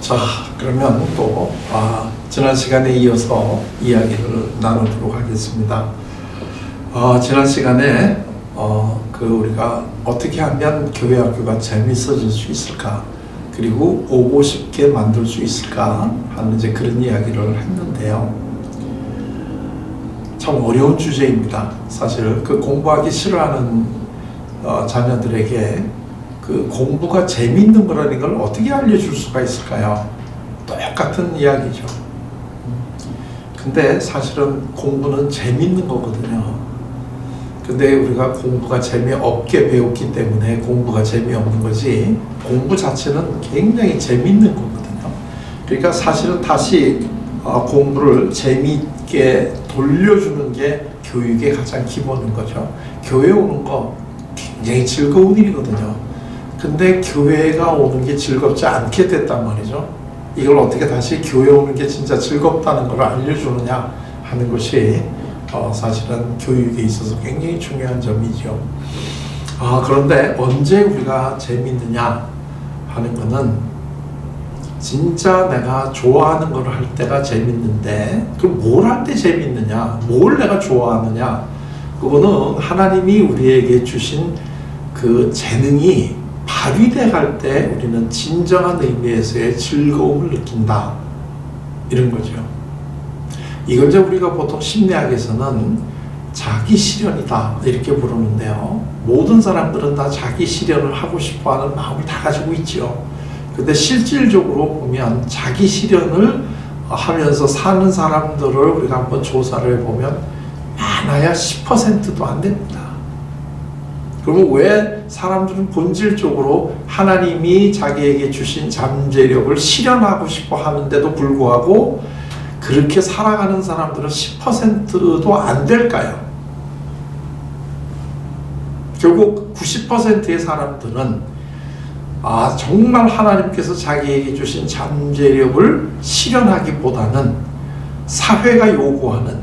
자, 그러면 또 지난 시간에 이어서 이야기를 나누도록 하겠습니다. 지난 시간에 우리가 어떻게 하면 교회 학교가 재밌어질 수 있을까, 그리고 오고 싶게 만들 수 있을까 하는 이제 그런 이야기를 했는데요. 참 어려운 주제입니다. 사실 그 공부하기 싫어하는 자녀들에게 그 공부가 재미있는 거라는 걸 어떻게 알려줄 수가 있을까요? 똑같은 이야기죠. 근데 사실은 공부는 재미있는 거거든요. 근데 우리가 공부가 재미없게 배웠기 때문에 공부가 재미없는 거지, 공부 자체는 굉장히 재미있는 거거든요. 그러니까 사실은 다시 공부를 재미있게 돌려주는 게 교육의 가장 기본인 거죠. 교회 오는 거 굉장히 즐거운 일이거든요. 근데 교회가 오는 게 즐겁지 않게 됐단 말이죠. 이걸 어떻게 다시 교회 오는 게 진짜 즐겁다는 걸 알려주느냐 하는 것이 사실은 교육에 있어서 굉장히 중요한 점이죠. 그런데 언제 우리가 재밌느냐 하는 거는, 진짜 내가 좋아하는 걸 할 때가 재밌는데, 그럼 뭘 할 때 재밌느냐, 뭘 내가 좋아하느냐, 그거는 하나님이 우리에게 주신 그 재능이 발휘돼 갈 때 우리는 진정한 의미에서의 즐거움을 느낀다, 이런 거죠. 이걸 이제 우리가 보통 심리학에서는 자기 실현이다 이렇게 부르는데요. 모든 사람들은 다 자기 실현을 하고 싶어하는 마음을 다 가지고 있죠. 근데 실질적으로 보면 자기 실현을 하면서 사는 사람들을 우리가 한번 조사를 해보면 많아야 10%도 안 됩니다. 그러면 왜 사람들은 본질적으로 하나님이 자기에게 주신 잠재력을 실현하고 싶어 하는데도 불구하고 그렇게 살아가는 사람들은 10%도 안 될까요? 결국 90%의 사람들은 정말 하나님께서 자기에게 주신 잠재력을 실현하기보다는 사회가 요구하는,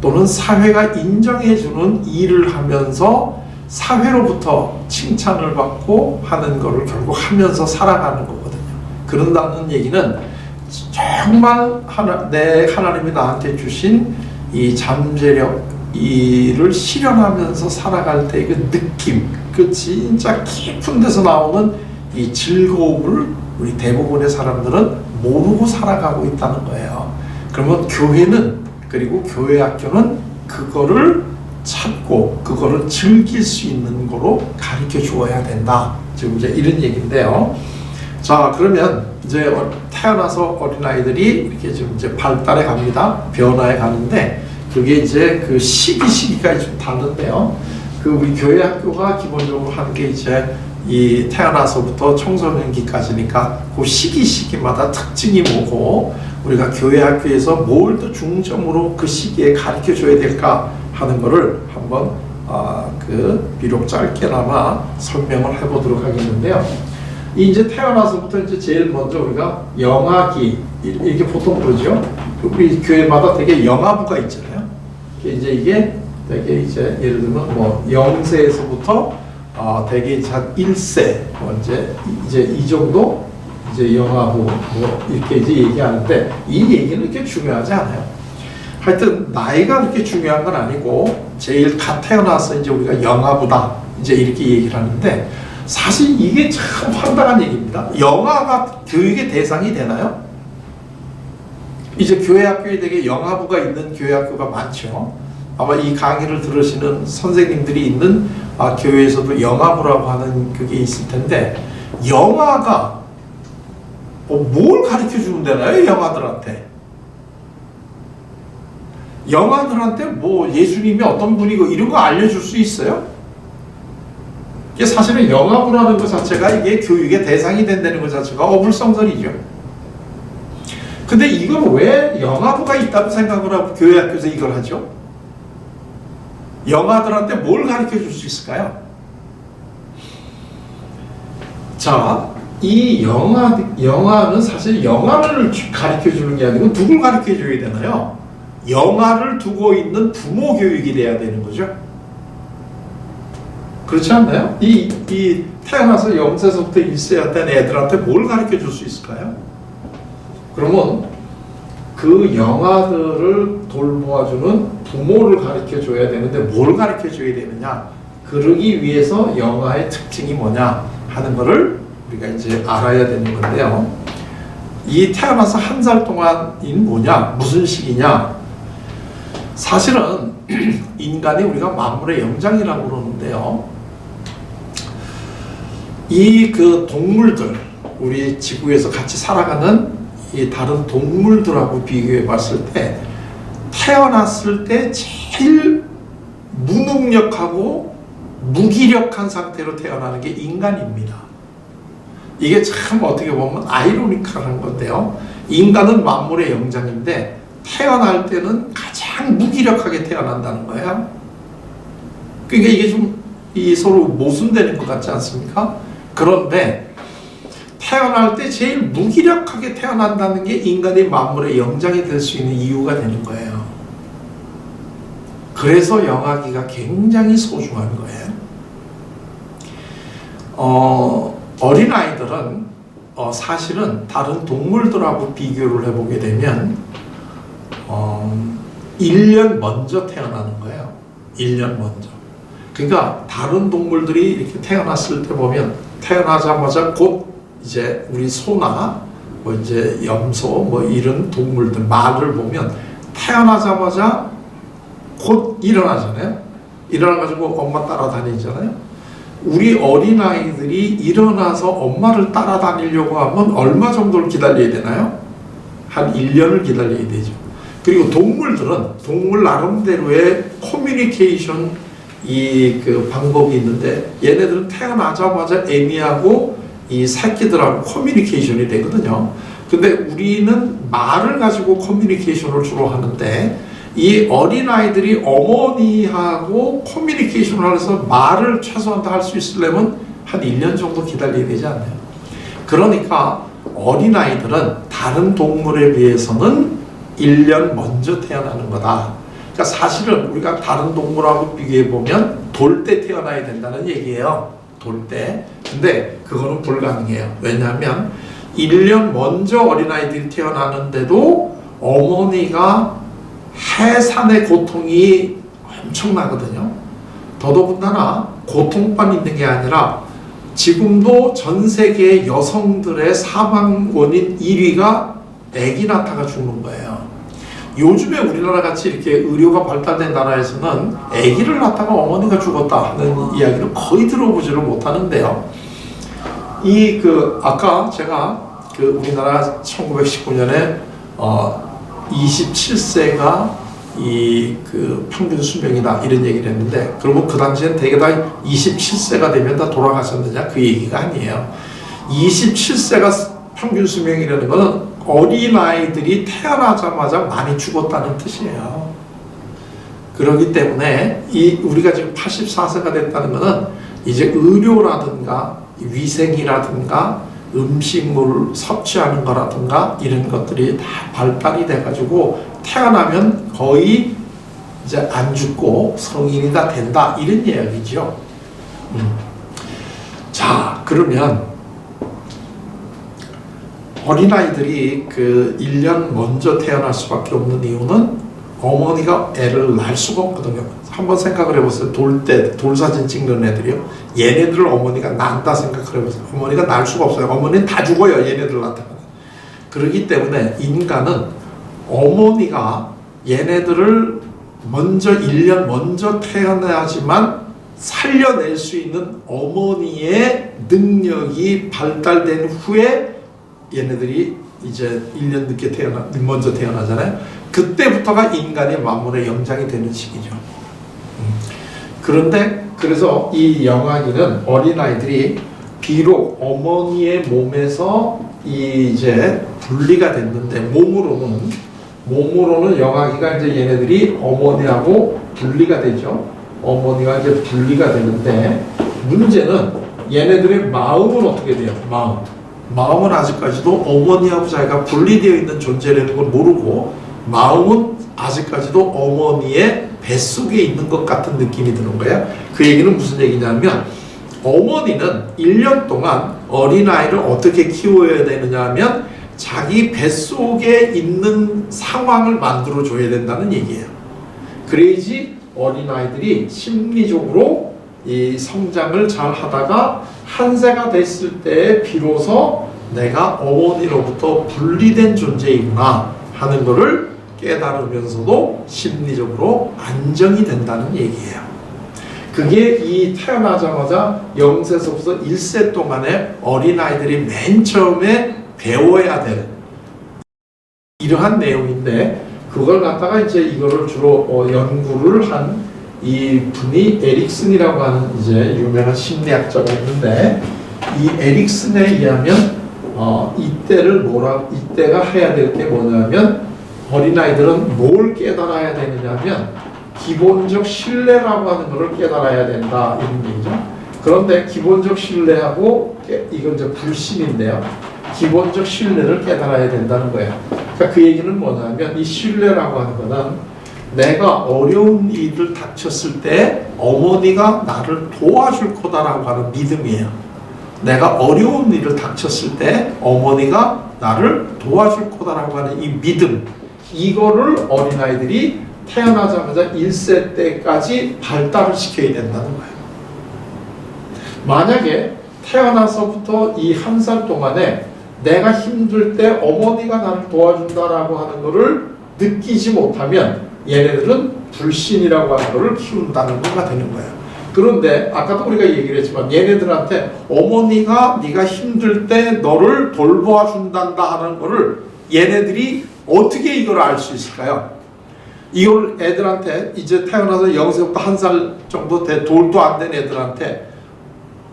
또는 사회가 인정해주는 일을 하면서 사회로부터 칭찬을 받고 하는 것을 결국 하면서 살아가는 거거든요. 그런다는 얘기는 정말 하나님이 나한테 주신 이 잠재력, 이를 실현하면서 살아갈 때 그 느낌, 그 진짜 깊은 데서 나오는 이 즐거움을 우리 대부분의 사람들은 모르고 살아가고 있다는 거예요. 그러면 교회는, 그리고 교회 학교는 그거를 찾고 그거를 즐길 수 있는 거로 가르쳐 주어야 된다. 지금 이제 이런 얘기인데요. 자, 그러면 이제 태어나서 어린아이들이 이렇게 지금 이제 발달해 갑니다. 변화해 가는데, 그게 이제 그 시기가 좀 다른데요. 그 우리 교회 학교가 기본적으로 하는 게 이제 이 태어나서부터 청소년기까지니까 그 시기마다 특징이 뭐고, 우리가 교회 학교에서 뭘 더 중점으로 그 시기에 가르쳐 줘야 될까 하는 거를 한번 비록 짧게나마 설명을 해보도록 하겠는데요. 이제 태어나서부터 이제 제일 먼저 우리가 영아기, 이렇게 보통 부르죠. 우리 교회마다 되게 영아부가 있잖아요. 이게 되게 이제 예를 들면 뭐 0세에서부터 되게 한 1세, 이제 이 정도 이제 영아부 뭐 이렇게 이제 얘기하는데, 이 얘기는 그렇게 중요하지 않아요. 하여튼 나이가 그렇게 중요한 건 아니고, 제일 갓 태어나서 이제 우리가 영아부다 이제 이렇게 얘기를 하는데, 사실 이게 참 황당한 얘기입니다. 영아가 교육의 대상이 되나요? 이제 교회 학교에 되게 영아부가 있는 교회 학교가 많죠. 아마 이 강의를 들으시는 선생님들이 있는 교회에서도 영아부라고 하는 그게 있을 텐데, 영아가 뭘 가르쳐 주면 되나요? 영아들한테 뭐 예수님이 어떤 분이고 이런 거 알려줄 수 있어요? 이게 사실은 영아부라는 것 자체가 이게 교육의 대상이 된다는 것 자체가 어불성설이죠. 근데 이걸 왜 영아부가 있다고 생각을 하고 교회 학교에서 이걸 하죠? 영아들한테 뭘 가르쳐 줄 수 있을까요? 자, 이 영아는 사실 영아를 가르쳐 주는 게 아니고 누굴 가르쳐 줘야 되나요? 영아를 두고 있는 부모 교육이 돼야 되는 거죠. 그렇지 않나요? 이 태어나서 0세서부터 1세였던 애들한테 뭘 가르쳐 줄 수 있을까요? 그러면 그 영아들을 돌보아주는 부모를 가르쳐 줘야 되는데 뭘 가르쳐 줘야 되느냐? 그러기 위해서 영아의 특징이 뭐냐 하는 거를 우리가 이제 알아야 되는 건데요. 이 태어나서 한 살 동안이 뭐냐? 무슨 시기냐? 사실은 인간이 우리가 만물의 영장이라고 그러는데요. 이 그 동물들, 우리 지구에서 같이 살아가는 이 다른 동물들하고 비교해 봤을 때 태어났을 때 제일 무능력하고 무기력한 상태로 태어나는 게 인간입니다. 이게 참 어떻게 보면 아이러니컬한 건데요. 인간은 만물의 영장인데 태어날 때는 가장 무기력하게 태어난다는 거예요. 그러니까 이게 좀 서로 모순되는 것 같지 않습니까? 그런데 태어날 때 제일 무기력하게 태어난다는 게 인간이 만물의 영장이 될 수 있는 이유가 되는 거예요. 그래서 영아기가 굉장히 소중한 거예요. 어린아이들은 사실은 다른 동물들하고 비교를 해보게 되면 1년 먼저 태어나는 거예요. 1년 먼저. 그러니까 다른 동물들이 이렇게 태어났을 때 보면 태어나자마자 곧 이제 우리 소나 뭐 이제 염소 뭐 이런 동물들 말을 보면 태어나자마자 곧 일어나잖아요. 일어나가지고 엄마 따라다니잖아요. 우리 어린아이들이 일어나서 엄마를 따라다니려고 하면 얼마 정도를 기다려야 되나요? 한 1년을 기다려야 되죠. 그리고 동물들은 동물 나름대로의 커뮤니케이션 그 방법이 있는데 얘네들은 태어나자마자 애미하고 이 새끼들하고 커뮤니케이션이 되거든요. 근데 우리는 말을 가지고 커뮤니케이션을 주로 하는데 이 어린아이들이 어머니하고 커뮤니케이션을 해서 말을 최소한 다 할 수 있으려면 한 1년 정도 기다려야 되지 않나요? 그러니까 어린아이들은 다른 동물에 비해서는 1년 먼저 태어나는 거다. 그러니까 사실은 우리가 다른 동물하고 비교해보면 돌 때 태어나야 된다는 얘기예요. 돌 때. 근데 그거는 불가능해요. 왜냐하면 1년 먼저 어린아이들이 태어나는데도 어머니가 해산의 고통이 엄청나거든요. 더더군다나 고통만 있는 게 아니라 지금도 전 세계 여성들의 사망 원인 1위가 아기 낳다가 죽는 거예요. 요즘에 우리나라 같이 이렇게 의료가 발달된 나라에서는 아기를 낳다가 어머니가 죽었다 하는 이야기를 거의 들어보지를 못하는데요. 아까 제가 우리나라 1919년에 27세가 평균 수명이다 이런 얘기를 했는데, 그러면 그 당시엔 대개 다 27세가 되면 다 돌아가셨느냐 그 얘기가 아니에요. 27세가 평균 수명이라는 것은 어린아이들이 태어나자마자 많이 죽었다는 뜻이에요. 그렇기 때문에 우리가 지금 84세가 됐다는 것은 이제 의료라든가 위생이라든가 음식물 섭취하는 거라든가 이런 것들이 다 발달이 돼가지고 태어나면 거의 이제 안 죽고 성인이 다 된다 이런 이야기죠. 자, 그러면 어린아이들이 1년 먼저 태어날 수밖에 없는 이유는 어머니가 애를 낳을 수가 없거든요. 한번 생각을 해보세요. 돌 사진 찍는 애들이요. 얘네들을 어머니가 낳는다 생각을 해보세요. 어머니가 낳을 수가 없어요. 어머니는 다 죽어요. 얘네들 낳다가. 그렇기 때문에 인간은 어머니가 얘네들을 먼저 1년 먼저 태어나야지만 살려낼 수 있는 어머니의 능력이 발달된 후에 얘네들이 이제 1년 늦게 먼저 태어나잖아요. 그때부터가 인간이 만물의 영장이 되는 시기죠. 그런데 그래서 이 영아기는 어린아이들이 비록 어머니의 몸에서 이제 분리가 됐는데 몸으로는 영아기가 이제 얘네들이 어머니하고 분리가 되죠. 어머니가 이제 분리가 되는데 문제는 얘네들의 마음은 어떻게 돼요? 마음은 아직까지도 어머니하고 자기가 분리되어 있는 존재라는 걸 모르고 마음은 아직까지도 어머니의 뱃속에 있는 것 같은 느낌이 드는 거예요. 그 얘기는 무슨 얘기냐면 어머니는 1년 동안 어린아이를 어떻게 키워야 되느냐 하면 자기 뱃속에 있는 상황을 만들어 줘야 된다는 얘기예요. 그래야지 어린아이들이 심리적으로 이 성장을 잘 하다가 한 세가 됐을 때 비로소 내가 어머니로부터 분리된 존재이구나 하는 것을 깨달으면서도 심리적으로 안정이 된다는 얘기예요. 그게 이 태어나자마자 0세서부터 1세 동안에 어린아이들이 맨 처음에 배워야 될 이러한 내용인데, 그걸 갖다가 이제 이거를 주로 연구를 한 이 분이 에릭슨이라고 하는 이제 유명한 심리학자가 있는데, 이 에릭슨에 의하면 이때가 해야 될 게 뭐냐면, 어린아이들은 뭘 깨달아야 되느냐면 기본적 신뢰라고 하는 것을 깨달아야 된다, 이런 얘기죠. 그런데 기본적 신뢰하고 이건 이제 불신인데요. 기본적 신뢰를 깨달아야 된다는 거예요. 그러니까 그 얘기는 뭐냐면, 이 신뢰라고 하는 거는 내가 어려운 일을 닥쳤을 때 어머니가 나를 도와줄 거다라고 하는 믿음이에요. 내가 어려운 일을 닥쳤을 때 어머니가 나를 도와줄 거다라고 하는 이 믿음, 이거를 어린아이들이 태어나자마자 1세 때까지 발달을 시켜야 된다는 거예요. 만약에 태어나서부터 이 한 살 동안에 내가 힘들 때 어머니가 나를 도와준다라고 하는 것을 느끼지 못하면 얘네들은 불신이라고 하는 것을 키운다는 거가 되는 거예요. 그런데 아까도 우리가 얘기를 했지만 얘네들한테 어머니가 네가 힘들 때 너를 돌보아준단다 하는 거를 얘네들이 어떻게 이걸 알 수 있을까요? 이걸 애들한테 이제 태어나서 0세부터 1살 정도 돌도 안 된 애들한테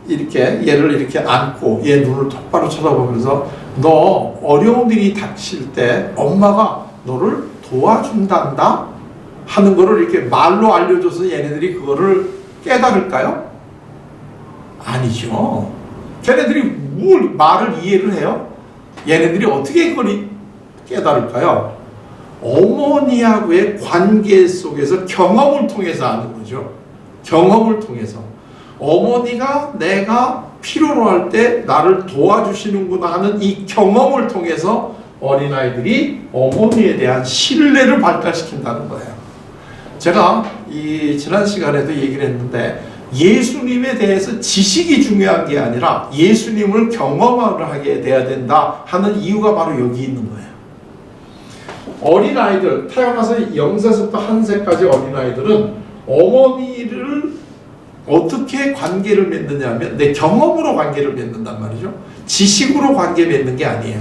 이렇게 얘를 이렇게 안고 얘 눈을 똑바로 쳐다보면서 너 어려운 일이 닥칠 때 엄마가 너를 도와준단다 하는 거를 이렇게 말로 알려줘서 얘네들이 그거를 깨달을까요? 아니죠. 걔네들이 뭘 말을 이해를 해요? 얘네들이 어떻게 그걸 깨달을까요? 어머니하고의 관계 속에서 경험을 통해서 아는 거죠. 경험을 통해서. 어머니가 내가 필요로 할 때 나를 도와주시는구나 하는 이 경험을 통해서 어린아이들이 어머니에 대한 신뢰를 발달시킨다는 거예요. 제가 이 지난 시간에도 얘기를 했는데, 예수님에 대해서 지식이 중요한 게 아니라 예수님을 경험하게 돼야 된다 하는 이유가 바로 여기 있는 거예요. 어린아이들, 태어나서 0세부터 1세까지 어린아이들은 어머니를 어떻게 관계를 맺느냐면 내 경험으로 관계를 맺는단 말이죠. 지식으로 관계 맺는 게 아니에요.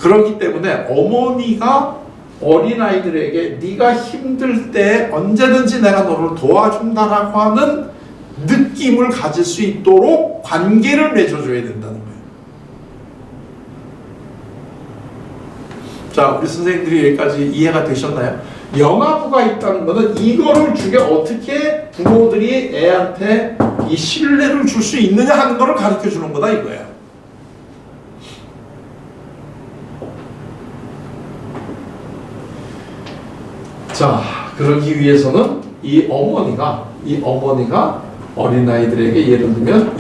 그렇기 때문에 어머니가 어린아이들에게 네가 힘들 때 언제든지 내가 너를 도와준다라고 하는 느낌을 가질 수 있도록 관계를 맺어줘야 된다는 거예요. 자, 우리 선생님들이 여기까지 이해가 되셨나요? 영아부가 있다는 것은 이거를 주게 어떻게 부모들이 애한테 이 신뢰를 줄 수 있느냐 하는 것을 가르쳐 주는 거다 이거예요. 자, 그러기 위해서는 이 어머니가 어린아이들에게 예를 들면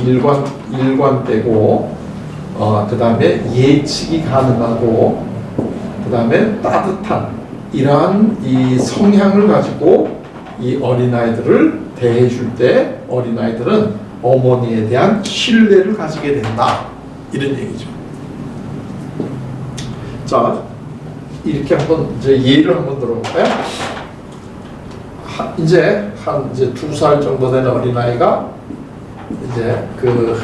일관되고 그 다음에 예측이 가능하고 그 다음에 따뜻한 이러한 이 성향을 가지고 이 어린아이들을 대해줄 때 어린아이들은 어머니에 대한 신뢰를 가지게 된다, 이런 얘기죠. 자, 이렇게 한번 이제 예를 한번 들어볼까요? 이제 한 2살 정도 된 어린아이가 이제 그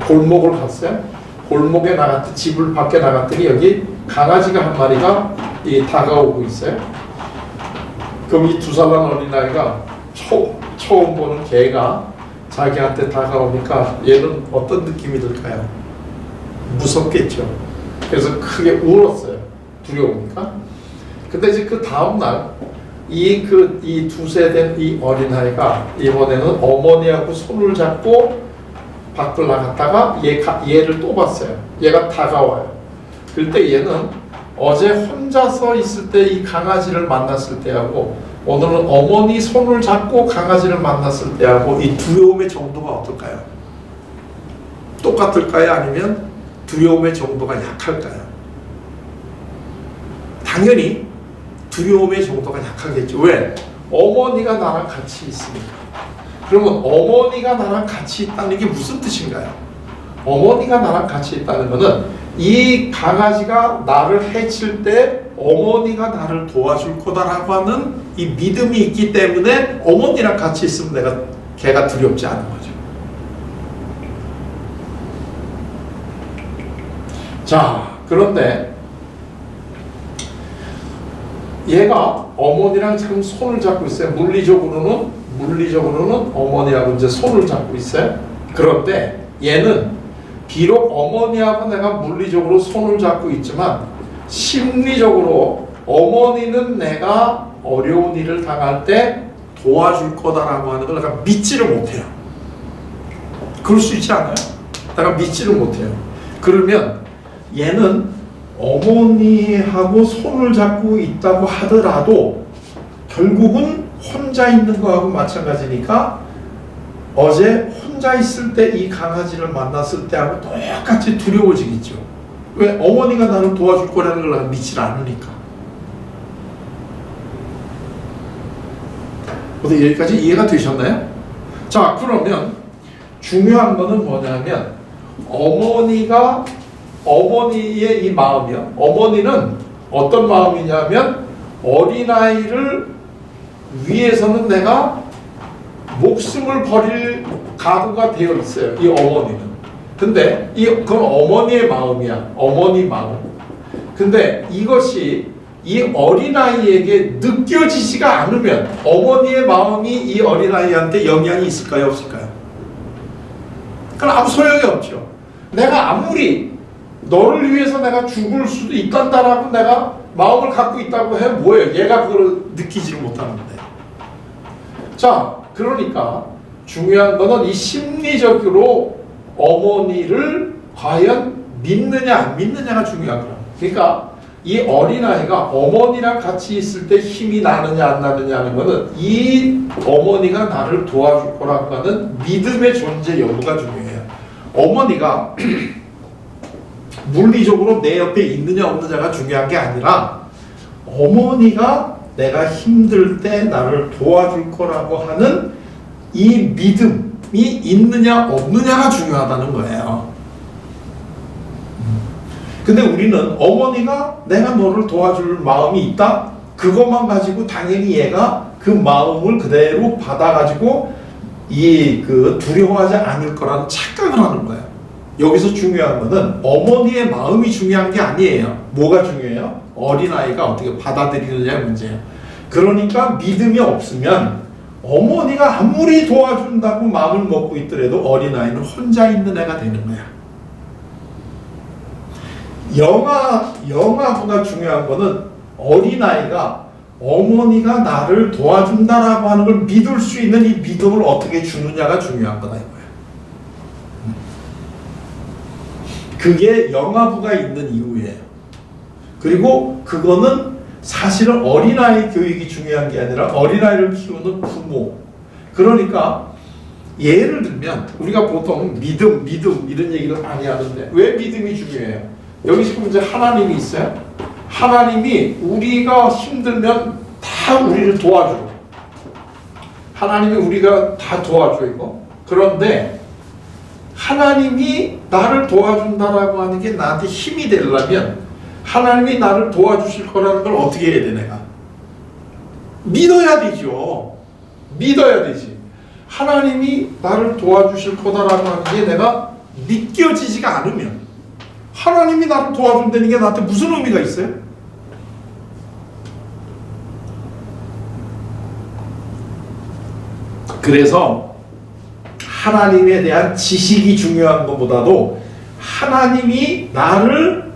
골목을 갔어요. 골목에 집을 밖에 나갔더니 여기 강아지가 한 마리가 다가오고 있어요. 그럼 이 2살 난 어린아이가 처음 보는 개가 자기한테 다가오니까 얘는 어떤 느낌이 들까요? 무섭겠죠. 그래서 크게 울었어요. 두려우니까. 근데 이제 그 다음날 이 2세 된 이 어린아이가 이번에는 어머니하고 손을 잡고 밖을 나갔다가 얘를 또 봤어요. 얘가 다가와요. 그럴 때 얘는 어제 혼자서 있을 때 이 강아지를 만났을 때하고 오늘은 어머니 손을 잡고 강아지를 만났을 때하고 이 두려움의 정도가 어떨까요? 똑같을까요? 아니면 두려움의 정도가 약할까요? 당연히 두려움의 정도가 약하겠죠. 왜? 어머니가 나랑 같이 있으니까. 그러면 어머니가 나랑 같이 있다는 게 무슨 뜻인가요? 어머니가 나랑 같이 있다는 것은 이 강아지가 나를 해칠 때 어머니가 나를 도와줄 거다라고 하는 이 믿음이 있기 때문에 어머니랑 같이 있으면 걔가 두렵지 않은 거죠. 자, 그런데 얘가 어머니랑 지금 손을 잡고 있어요. 물리적으로는 어머니하고 이제 손을 잡고 있어요. 그런데 얘는 비록 어머니하고 내가 물리적으로 손을 잡고 있지만 심리적으로 어머니는 내가 어려운 일을 당할 때 도와줄 거다라고 하는 걸 내가 믿지를 못해요. 그럴 수 있지 않아요? 내가 믿지를 못해요. 그러면 얘는 어머니하고 손을 잡고 있다고 하더라도 결국은 혼자 있는 거하고 마찬가지니까 어제 혼자 있을 때 이 강아지를 만났을 때하고 똑같이 두려워지겠죠. 왜? 어머니가 나를 도와줄 거라는 걸 내가 믿지 않으니까. 어디 여기까지 이해가 되셨나요? 자, 그러면 중요한 거는 뭐냐면 어머니의 이 마음이요. 어머니는 어떤 마음이냐면 어린아이를 위해서는 내가 목숨을 버릴 각오가 되어 있어요. 이 어머니는. 근데 그건 어머니의 마음이야. 어머니 마음. 근데 이것이 이 어린아이에게 느껴지지가 않으면 어머니의 마음이 이 어린아이한테 영향이 있을까요? 없을까요? 그럼 아무 소용이 없죠. 내가 아무리 너를 위해서 내가 죽을 수도 있단다라고 내가 마음을 갖고 있다고 해 뭐예요? 얘가 그걸 느끼지를 못하는데. 자, 그러니까 중요한 거는 이 심리적으로 어머니를 과연 믿느냐 안 믿느냐가 중요한 거야. 그러니까 이 어린아이가 어머니랑 같이 있을 때 힘이 나느냐 안 나느냐 하는 거는 이 어머니가 나를 도와줄 거라고 하는 믿음의 존재 여부가 중요해요. 어머니가 물리적으로 내 옆에 있느냐 없느냐가 중요한 게 아니라 어머니가 내가 힘들 때 나를 도와줄 거라고 하는 이 믿음이 있느냐 없느냐가 중요하다는 거예요. 근데 우리는 어머니가 내가 너를 도와줄 마음이 있다? 그것만 가지고 당연히 얘가 그 마음을 그대로 받아가지고 두려워하지 않을 거라는 착각을 하는 거예요. 여기서 중요한 거는 어머니의 마음이 중요한 게 아니에요. 뭐가 중요해요? 어린아이가 어떻게 받아들이느냐의 문제예요. 그러니까 믿음이 없으면 어머니가 아무리 도와준다고 마음을 먹고 있더라도 어린아이는 혼자 있는 애가 되는 거야. 영아보다 중요한 거는 어린아이가 어머니가 나를 도와준다라고 하는 걸 믿을 수 있는 이 믿음을 어떻게 주느냐가 중요한 거다 이거야. 그게 영아부가 있는 이유예요. 그리고 그거는 사실은 어린아이 교육이 중요한 게 아니라 어린아이를 키우는 부모. 그러니까 예를 들면 우리가 보통 믿음 이런 얘기를 많이 하는데 왜 믿음이 중요해요? 여기 지금 이제 하나님이 있어요. 하나님이 우리가 힘들면 다 우리를 도와줘. 하나님이 우리가 다 도와줘 이거. 그런데 하나님이 나를 도와준다라고 하는 게 나한테 힘이 되려면 하나님이 나를 도와주실 거라는 걸 어떻게 해야 돼 내가? 믿어야 되죠. 믿어야 되지. 하나님이 나를 도와주실 거다라고 하는 게 내가 믿겨지지가 않으면 하나님이 나를 도와준다는 게 나한테 무슨 의미가 있어요? 그래서 하나님에 대한 지식이 중요한 것보다도 하나님이 나를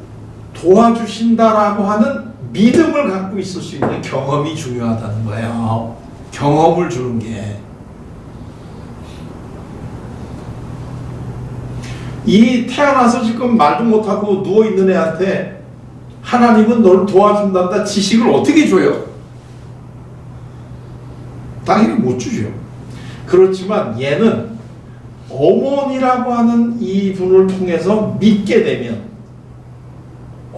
도와주신다라고 하는 믿음을 갖고 있을 수 있는 경험이 중요하다는 거예요. 경험을 주는 게. 이 태어나서 지금 말도 못하고 누워있는 애한테 하나님은 너를 도와준단다 지식을 어떻게 줘요? 당연히 못 주죠. 그렇지만 얘는 어머니라고 하는 이 분을 통해서 믿게 되면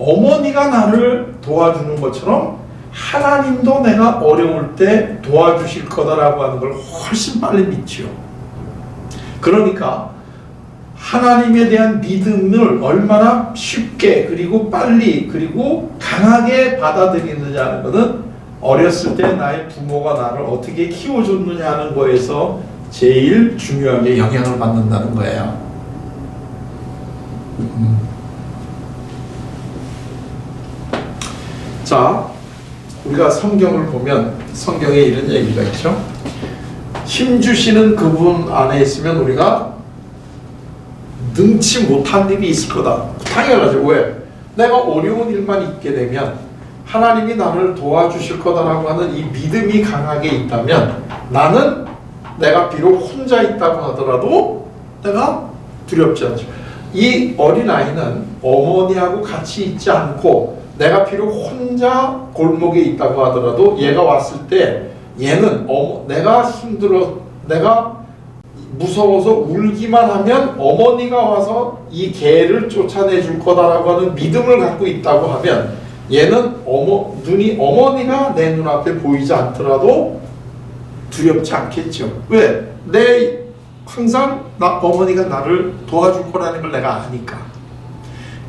어머니가 나를 도와주는 것처럼 하나님도 내가 어려울 때 도와주실 거다라고 하는 걸 훨씬 빨리 믿지요. 그러니까 하나님에 대한 믿음을 얼마나 쉽게 그리고 빨리 그리고 강하게 받아들이느냐는 것은 어렸을 때 나의 부모가 나를 어떻게 키워줬느냐 하는 거에서 제일 중요하게 영향을 받는다는 거예요. 자, 우리가 성경을 보면 성경에 이런 얘기가 있죠. 힘주시는 그분 안에 있으면 우리가 능치 못한 일이 있을 거다. 당연하죠. 왜? 내가 어려운 일만 있게 되면 하나님이 나를 도와주실 거다라고 하는 이 믿음이 강하게 있다면 나는 내가 비록 혼자 있다고 하더라도 내가 두렵지 않죠. 이 어린아이는 어머니하고 같이 있지 않고 내가 비록 혼자 골목에 있다고 하더라도 얘가 왔을 때 얘는 내가 힘들어 내가 무서워서 울기만 하면 어머니가 와서 이 개를 쫓아내 줄 거다라고 하는 믿음을 갖고 있다고 하면 얘는 눈이 어머니가 내 눈앞에 보이지 않더라도 두렵지 않겠죠. 왜? 항상 어머니가 나를 도와줄 거라는 걸 내가 아니까.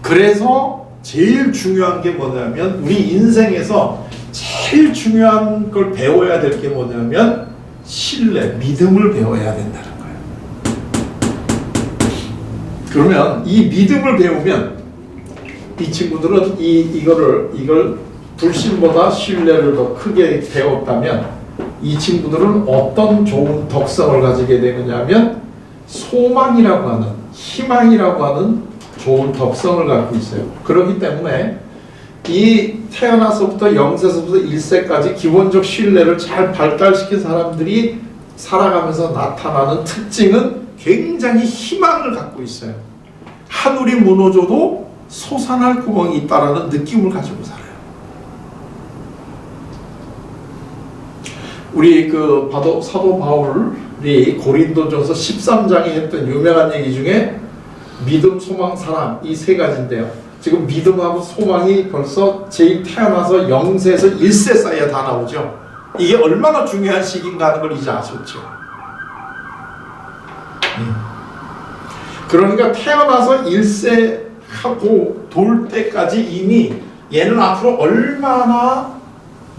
그래서 제일 중요한 게 뭐냐면 우리 인생에서 제일 중요한 걸 배워야 될 게 뭐냐면 신뢰, 믿음을 배워야 된다는 거예요. 그러면 이 믿음을 배우면 이 친구들은 이걸 불신보다 신뢰를 더 크게 배웠다면 이 친구들은 어떤 좋은 덕성을 가지게 되느냐면 소망이라고 하는 희망이라고 하는 좋은 덕성을 갖고 있어요. 그렇기 때문에 이 태어나서부터 0세서부터 1세까지 기본적 신뢰를 잘 발달시킨 사람들이 살아가면서 나타나는 특징은 굉장히 희망을 갖고 있어요. 하늘이 무너져도 솟아날 구멍이 있다라는 느낌을 가지고 살아요. 우리 사도 바울이 고린도전서 13장에 했던 유명한 얘기 중에 믿음, 소망, 사랑 이 세 가지인데요. 지금 믿음하고 소망이 벌써 제일 태어나서 0세에서 1세 사이에 다 나오죠. 이게 얼마나 중요한 시기인가 하는 걸 이제 아셨죠. 그러니까 태어나서 1세 하고 돌 때까지 이미 얘는 앞으로 얼마나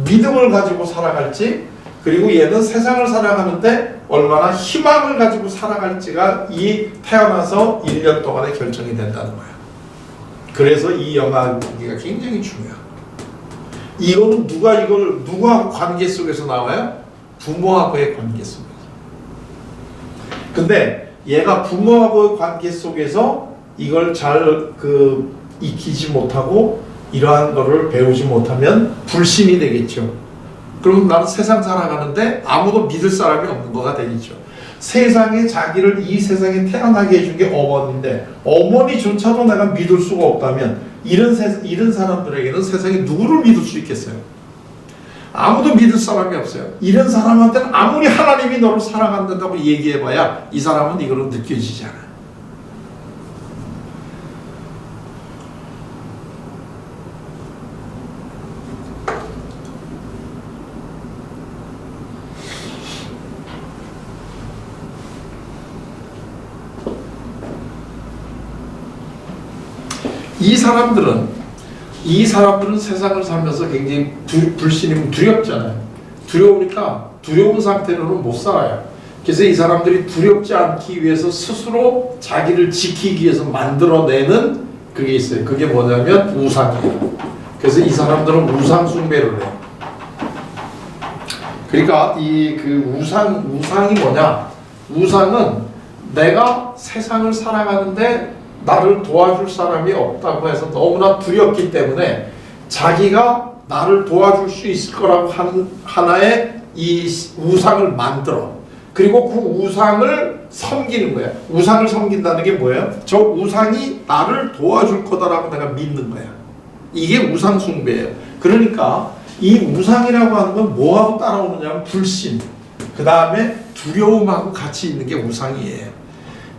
믿음을 가지고 살아갈지 그리고 얘는 세상을 살아가는데 얼마나 희망을 가지고 살아갈지가 이 태어나서 1년 동안에 결정이 된다는 거예요. 그래서 이 영화기가 굉장히 중요해요. 이거는 누구하고 관계 속에서 나와요? 부모하고의 관계 속에서. 근데 얘가 부모하고의 관계 속에서 이걸 잘 익히지 못하고 이러한 거를 배우지 못하면 불신이 되겠죠. 그럼 나는 세상 살아가는데 아무도 믿을 사람이 없는 거가 되겠죠. 세상에 자기를 이 세상에 태어나게 해준 게 어머니인데 어머니조차도 내가 믿을 수가 없다면 이런 사람들에게는 세상에 누구를 믿을 수 있겠어요? 아무도 믿을 사람이 없어요. 이런 사람한테는 아무리 하나님이 너를 사랑한다고 얘기해봐야 이 사람은 이거로 느껴지지 않아요. 이 사람들은 세상을 살면서 굉장히 불신이면 두렵잖아요. 두려우니까 두려운 상태로는 못 살아요. 그래서 이 사람들이 두렵지 않기 위해서 스스로 자기를 지키기 위해서 만들어내는 그게 있어요. 그게 뭐냐면 우상이에요. 그래서 이 사람들은 우상 숭배를 해요. 그러니까 우상이 뭐냐? 우상은 내가 세상을 살아가는데 나를 도와줄 사람이 없다고 해서 너무나 두렵기 때문에 자기가 나를 도와줄 수 있을 거라고 하는 하나의 이 우상을 만들어. 그리고 그 우상을 섬기는 거야. 우상을 섬긴다는 게 뭐예요? 저 우상이 나를 도와줄 거다라고 내가 믿는 거야. 이게 우상 숭배예요. 그러니까 이 우상이라고 하는 건 뭐하고 따라오느냐면 불신, 그 다음에 두려움하고 같이 있는 게 우상이에요.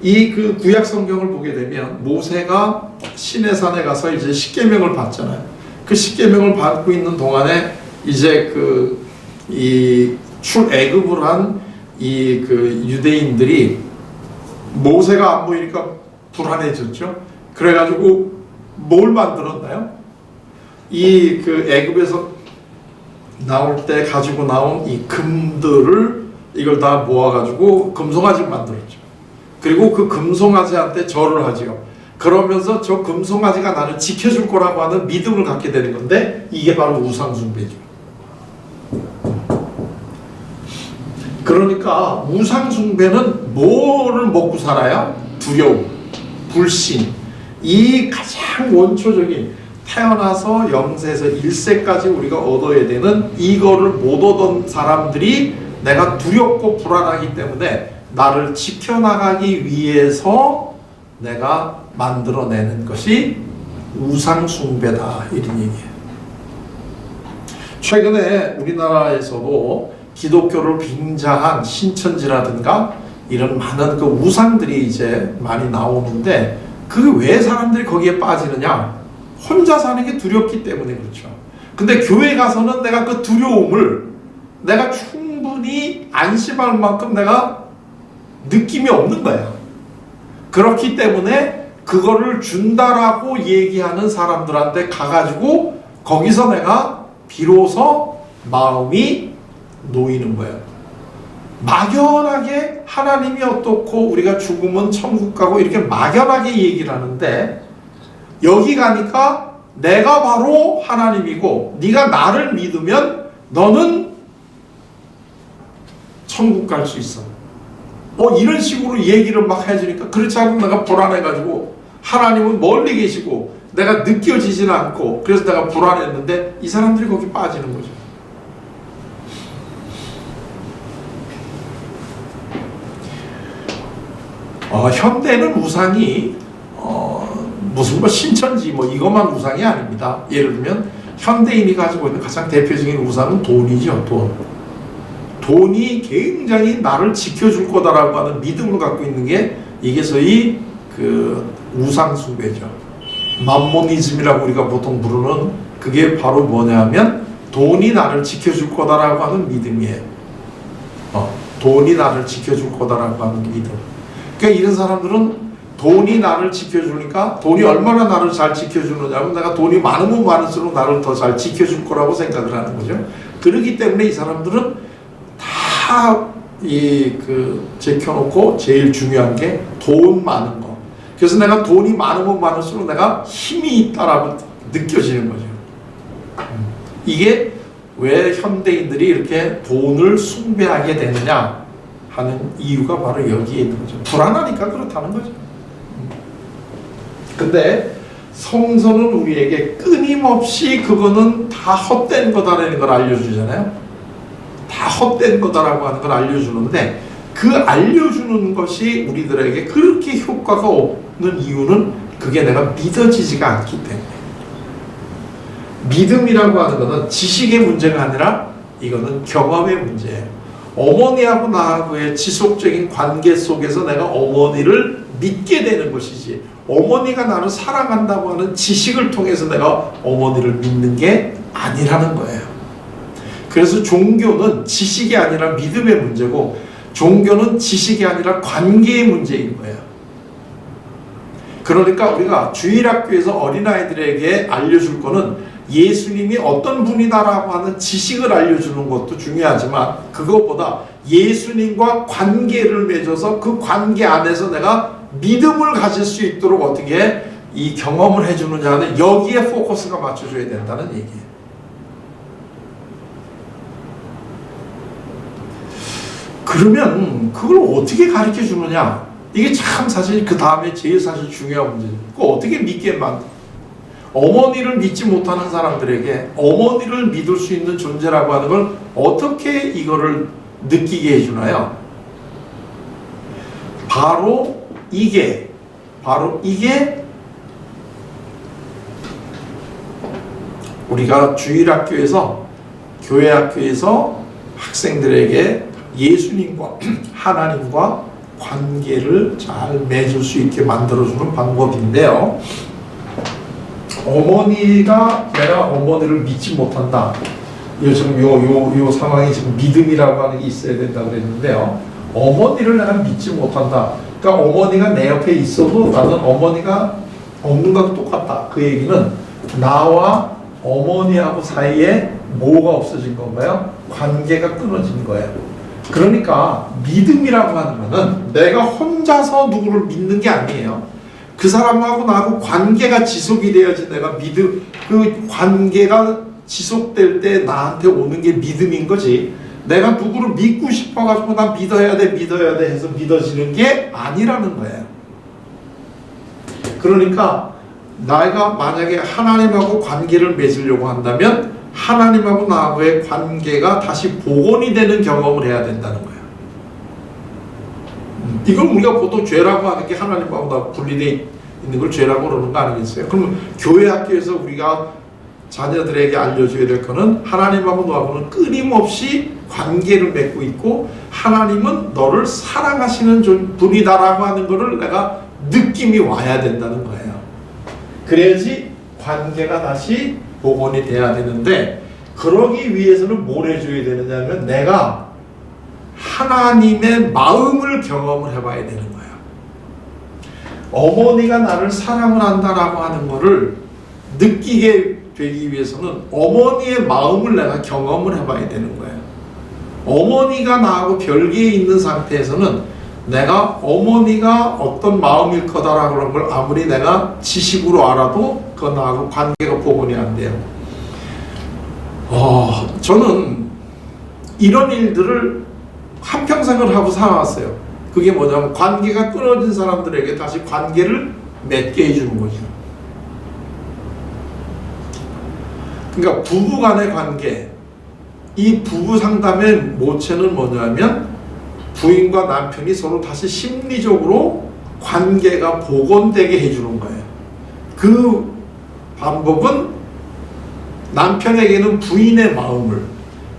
이 구약 성경을 보게 되면 모세가 시내산에 가서 이제 십계명을 받잖아요. 그 십계명을 받고 있는 동안에 이제 이 출애굽을 한 이 유대인들이 모세가 안 보이니까 불안해졌죠. 그래가지고 뭘 만들었나요? 이 애굽에서 나올 때 가지고 나온 이 금들을 이걸 다 모아가지고 금송아지 만들었죠. 그리고 그 금송아지한테 절을 하지요. 그러면서 저 금송아지가 나를 지켜줄 거라고 하는 믿음을 갖게 되는 건데, 이게 바로 우상숭배죠. 그러니까 우상숭배는 뭐를 먹고 살아요? 두려움, 불신. 이 가장 원초적인, 태어나서 0세에서 1세까지 우리가 얻어야 되는 이거를 못 얻은 사람들이 내가 두렵고 불안하기 때문에 나를 지켜나가기 위해서 내가 만들어내는 것이 우상숭배다, 이런 얘기예요. 최근에 우리나라에서도 기독교를 빙자한 신천지라든가 이런 많은 우상들이 이제 많이 나오는데, 왜 사람들이 거기에 빠지느냐? 혼자 사는 게 두렵기 때문에 그렇죠. 근데 교회 가서는 내가 그 두려움을 내가 충분히 안심할 만큼 내가 느낌이 없는 거예요. 그렇기 때문에 그거를 준다라고 얘기하는 사람들한테 가가지고 거기서 내가 비로소 마음이 놓이는 거예요. 막연하게 하나님이 어떻고 우리가 죽으면 천국 가고 이렇게 막연하게 얘기를 하는데, 여기 가니까 내가 바로 하나님이고 네가 나를 믿으면 너는 천국 갈 수 있어. 이런 식으로 얘기를 막 해주니까, 그렇지 않으면 내가 불안해가지고 하나님은 멀리 계시고 내가 느껴지지는 않고, 그래서 내가 불안했는데 이 사람들이 거기 빠지는 거죠. 현대는 우상이 무슨 신천지 이것만 우상이 아닙니다. 예를 들면 현대인이 가지고 있는 가장 대표적인 우상은 돈이죠. 돈이 굉장히 나를 지켜줄 거다라고 하는 믿음을 갖고 있는 게, 이게 소위 우상숭배죠. 맘모니즘이라고 우리가 보통 부르는, 그게 바로 뭐냐면 돈이 나를 지켜줄 거다라고 하는 믿음이에요. 돈이 나를 지켜줄 거다라고 하는 믿음. 그러니까 이런 사람들은 돈이 나를 지켜주니까, 돈이 얼마나 나를 잘 지켜주느냐면 내가 돈이 많으면 많을수록 나를 더 잘 지켜줄 거라고 생각을 하는 거죠. 그렇기 때문에 이 사람들은 다 제켜놓고 제일 중요한 게 돈 많은 거. 그래서 내가 돈이 많으면 많을수록 내가 힘이 있다라고 느껴지는 거죠. 이게 왜 현대인들이 이렇게 돈을 숭배하게 되느냐 하는 이유가 바로 여기에 있는 거죠. 불안하니까 그렇다는 거죠. 근데 성서는 우리에게 끊임없이 그거는 다 헛된 거다라는 걸 알려주잖아요. 다 헛된 거다라고 하는 걸 알려주는데, 그 알려주는 것이 우리들에게 그렇게 효과가 없는 이유는 그게 내가 믿어지지가 않기 때문에. 믿음이라고 하는 것은 지식의 문제가 아니라 이거는 경험의 문제예요. 어머니하고 나하고의 지속적인 관계 속에서 내가 어머니를 믿게 되는 것이지, 어머니가 나를 사랑한다고 하는 지식을 통해서 내가 어머니를 믿는 게 아니라는 거예요. 그래서 종교는 지식이 아니라 믿음의 문제고, 종교는 지식이 아니라 관계의 문제인 거예요. 그러니까 우리가 주일학교에서 어린아이들에게 알려줄 거는 예수님이 어떤 분이다라고 하는 지식을 알려주는 것도 중요하지만, 그것보다 예수님과 관계를 맺어서 그 관계 안에서 내가 믿음을 가질 수 있도록 어떻게 이 경험을 해주느냐는, 여기에 포커스가 맞춰줘야 된다는 얘기예요. 그러면 그걸 어떻게 가르쳐 주느냐, 이게 참 사실 그 다음에 제일 사실 중요한 문제죠. 그걸 어떻게 믿게 만들, 어머니를 믿지 못하는 사람들에게 어머니를 믿을 수 있는 존재라고 하는 걸 어떻게 이거를 느끼게 해주나요? 바로 이게 우리가 주일학교에서, 교회학교에서 학생들에게 예수님과 하나님과 관계를 잘 맺을 수 있게 만들어주는 방법인데요. 어머니가 내가 어머니를 믿지 못한다. 요즘 요 상황이 지금 믿음이라고 하는 게 있어야 된다고 그랬는데요. 어머니를 내가 믿지 못한다. 그러니까 어머니가 내 옆에 있어도 나는 어머니가 없는 것도 똑같다. 그 얘기는 나와 어머니하고 사이에 뭐가 없어진 건가요? 관계가 끊어진 거예요. 그러니까 믿음이라고 하는 거는 내가 혼자서 누구를 믿는 게 아니에요. 그 사람하고 나하고 관계가 지속이 돼야지 내가 그 관계가 지속될 때 나한테 오는 게 믿음인 거지. 내가 누구를 믿고 싶어가지고 나 믿어야 돼 해서 믿어지는 게 아니라는 거예요. 그러니까 내가 만약에 하나님하고 관계를 맺으려고 한다면 하나님하고 나하고의 관계가 다시 복원이 되는 경험을 해야 된다는 거예요. 이건 우리가 보통 죄라고 하는 게 하나님하고 나 분리되어 있는 걸 죄라고 그러는 거 아니겠어요? 그러면 교회 학교에서 우리가 자녀들에게 알려줘야 될 거는 하나님하고 너하고는 끊임없이 관계를 맺고 있고 하나님은 너를 사랑하시는 분이다라고 하는 것을 내가 느낌이 와야 된다는 거예요. 그래야지 관계가 다시 복원이 돼야 되는데 그러기 위해서는 뭘 해줘야 되느냐면 내가 하나님의 마음을 경험을 해봐야 되는 거예요. 어머니가 나를 사랑을 한다라고 하는 것을 느끼게 되기 위해서는 어머니의 마음을 내가 경험을 해봐야 되는 거예요. 어머니가 나하고 별개에 있는 상태에서는 내가 어머니가 어떤 마음일 거다라고 하는 걸 아무리 내가 지식으로 알아도 그 나하고 관계가 복원이 안 돼요. 저는 이런 일들을 한평생을 하고 살아왔어요. 그게 뭐냐면 관계가 끊어진 사람들에게 다시 관계를 맺게 해주는 거죠. 그러니까 부부 간의 관계, 이 부부 상담의 모체는 뭐냐면 부인과 남편이 서로 다시 심리적으로 관계가 복원되게 해주는 거예요. 그 방법은 남편에게는 부인의 마음을,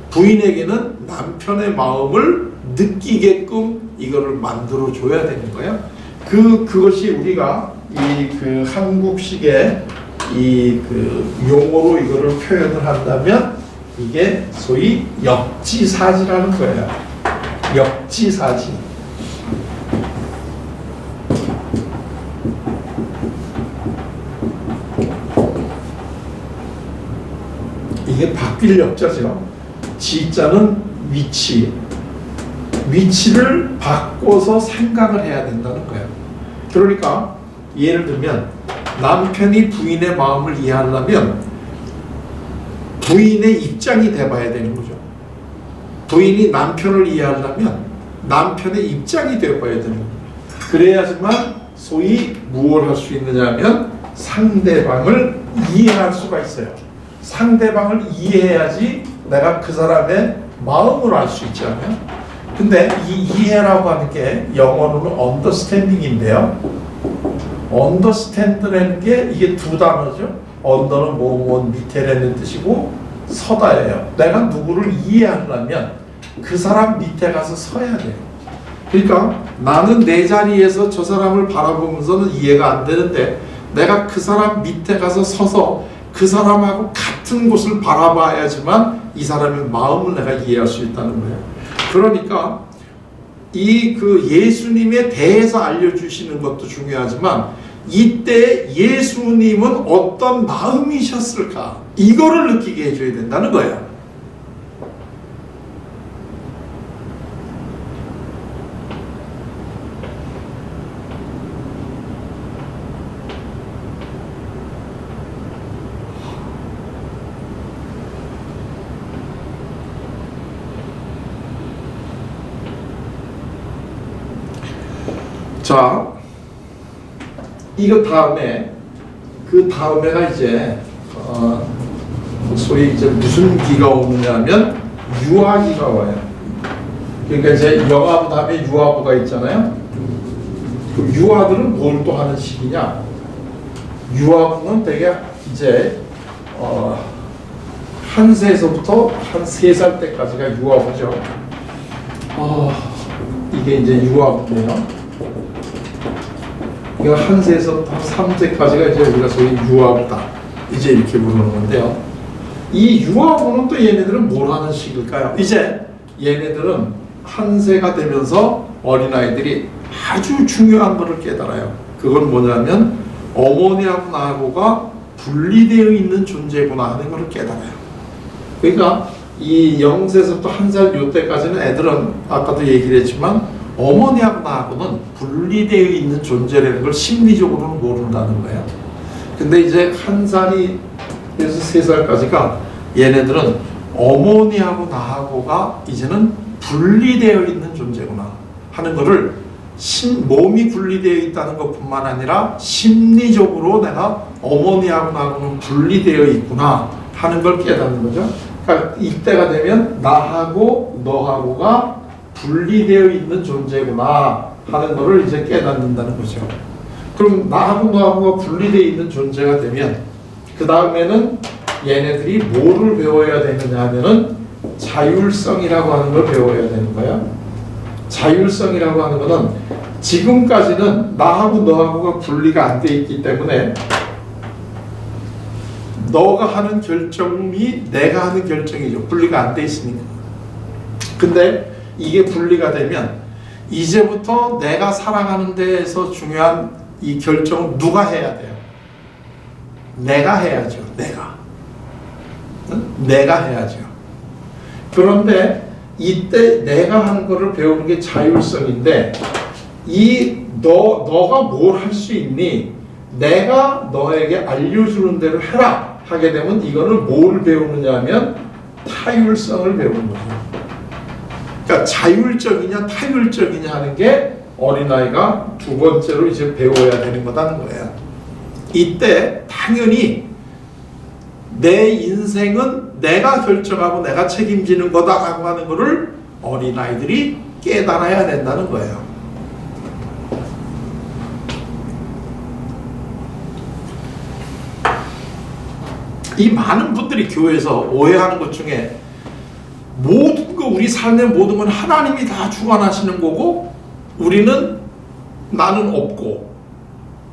부인에게는 남편의 마음을 느끼게끔 이거를 만들어 줘야 되는 거예요. 그것이 우리가 그 한국식의 용어로 이거를 표현을 한다면 이게 소위 역지사지라는 거예요. 역지사지. 이게 바뀔 역자죠. 지자는 위치. 위치를 바꿔서 생각을 해야 된다는 거예요. 그러니까 예를 들면 남편이 부인의 마음을 이해하려면 부인의 입장이 돼봐야 되는 거죠. 부인이 남편을 이해하려면 남편의 입장이 되어봐야 되는 거예요. 그래야지만 소위 무엇을 할 수 있느냐 하면 상대방을 이해할 수가 있어요. 상대방을 이해해야지 내가 그 사람의 마음을 알 수 있잖아요. 근데 이 이해라고 하는 게 영어로는 understanding인데요. understand라는 게 이게 두 단어죠. under는 뭐 밑에라는 뜻이고 서다예요. 내가 누구를 이해하려면 그 사람 밑에 가서 서야 돼요. 그러니까 나는 내 자리에서 저 사람을 바라보면서는 이해가 안 되는데 내가 그 사람 밑에 가서 서서 그 사람하고 같은 곳을 바라봐야지만 이 사람의 마음을 내가 이해할 수 있다는 거예요. 그러니까 그 예수님에 대해서 알려주시는 것도 중요하지만 이때 예수님은 어떤 마음이셨을까? 이거를 느끼게 해줘야 된다는 거예요. 자, 이거 다음에 그 다음에가 이제 소위 이제 무슨 기가 오느냐면 유아기가 와요. 그러니까 이제 영아부 다음에 유아부가 있잖아요. 그 유아들은 뭘 또 하는 시기냐? 유아부는 되게 이제 한 세에서부터 한 3살 때까지가 유아부죠. 이게 이제 유아부예요. 이거 한 세에서 한 3세까지가 이제 우리가 소위 유아부다. 이제 이렇게 부르는 건데요. 이 유아부는 또 얘네들은 뭘 하는 식일까요? 이제 얘네들은 한 세가 되면서 어린아이들이 아주 중요한 것을 깨달아요. 그건 뭐냐면 어머니하고 나하고가 분리되어 있는 존재구나 하는 것을 깨달아요. 그러니까 이 0세에서부터 1살 요때까지는 애들은 아까도 얘기를 했지만 어머니하고 나하고는 분리되어 있는 존재라는 걸 심리적으로는 모른다는 거예요. 근데 이제 1살이 그래서 3살까지가 얘네들은 어머니하고 나하고가 이제는 분리되어 있는 존재구나 하는 것을 몸이 분리되어 있다는 것뿐만 아니라 심리적으로 내가 어머니하고 나하고는 분리되어 있구나 하는 걸 깨닫는 거죠. 그러니까 이때가 되면 나하고 너하고가 분리되어 있는 존재구나 하는 것을 이제 깨닫는다는 거죠. 그럼 나하고 너하고가 분리되어 있는 존재가 되면 그 다음에는 얘네들이 뭐를 배워야 되느냐 하면은 자율성이라고 하는 걸 배워야 되는 거예요. 자율성이라고 하는 거는 지금까지는 나하고 너하고가 분리가 안 돼 있기 때문에 너가 하는 결정이 내가 하는 결정이죠. 분리가 안 돼 있으니까. 근데 이게 분리가 되면 이제부터 내가 살아가는 데에서 중요한 이 결정은 누가 해야 돼요? 내가 해야죠. 내가 해야죠. 그런데 이때 내가 하는 거를 배우는 게 자율성인데 너가 뭘 할 수 있니? 내가 너에게 알려주는 대로 해라 하게 되면 이거는 뭘 배우느냐 하면 타율성을 배우는 거죠. 그러니까 자율적이냐 타율적이냐 하는 게 어린아이가 두 번째로 이제 배워야 되는 거다는 거예요. 이때 당연히 내 인생은 내가 결정하고 내가 책임지는 거다라고 하는 것을 어린아이들이 깨달아야 된다는 거예요. 이 많은 분들이 교회에서 오해하는 것 중에 모든 거 우리 삶의 모든 건 하나님이 다 주관하시는 거고 나는 없고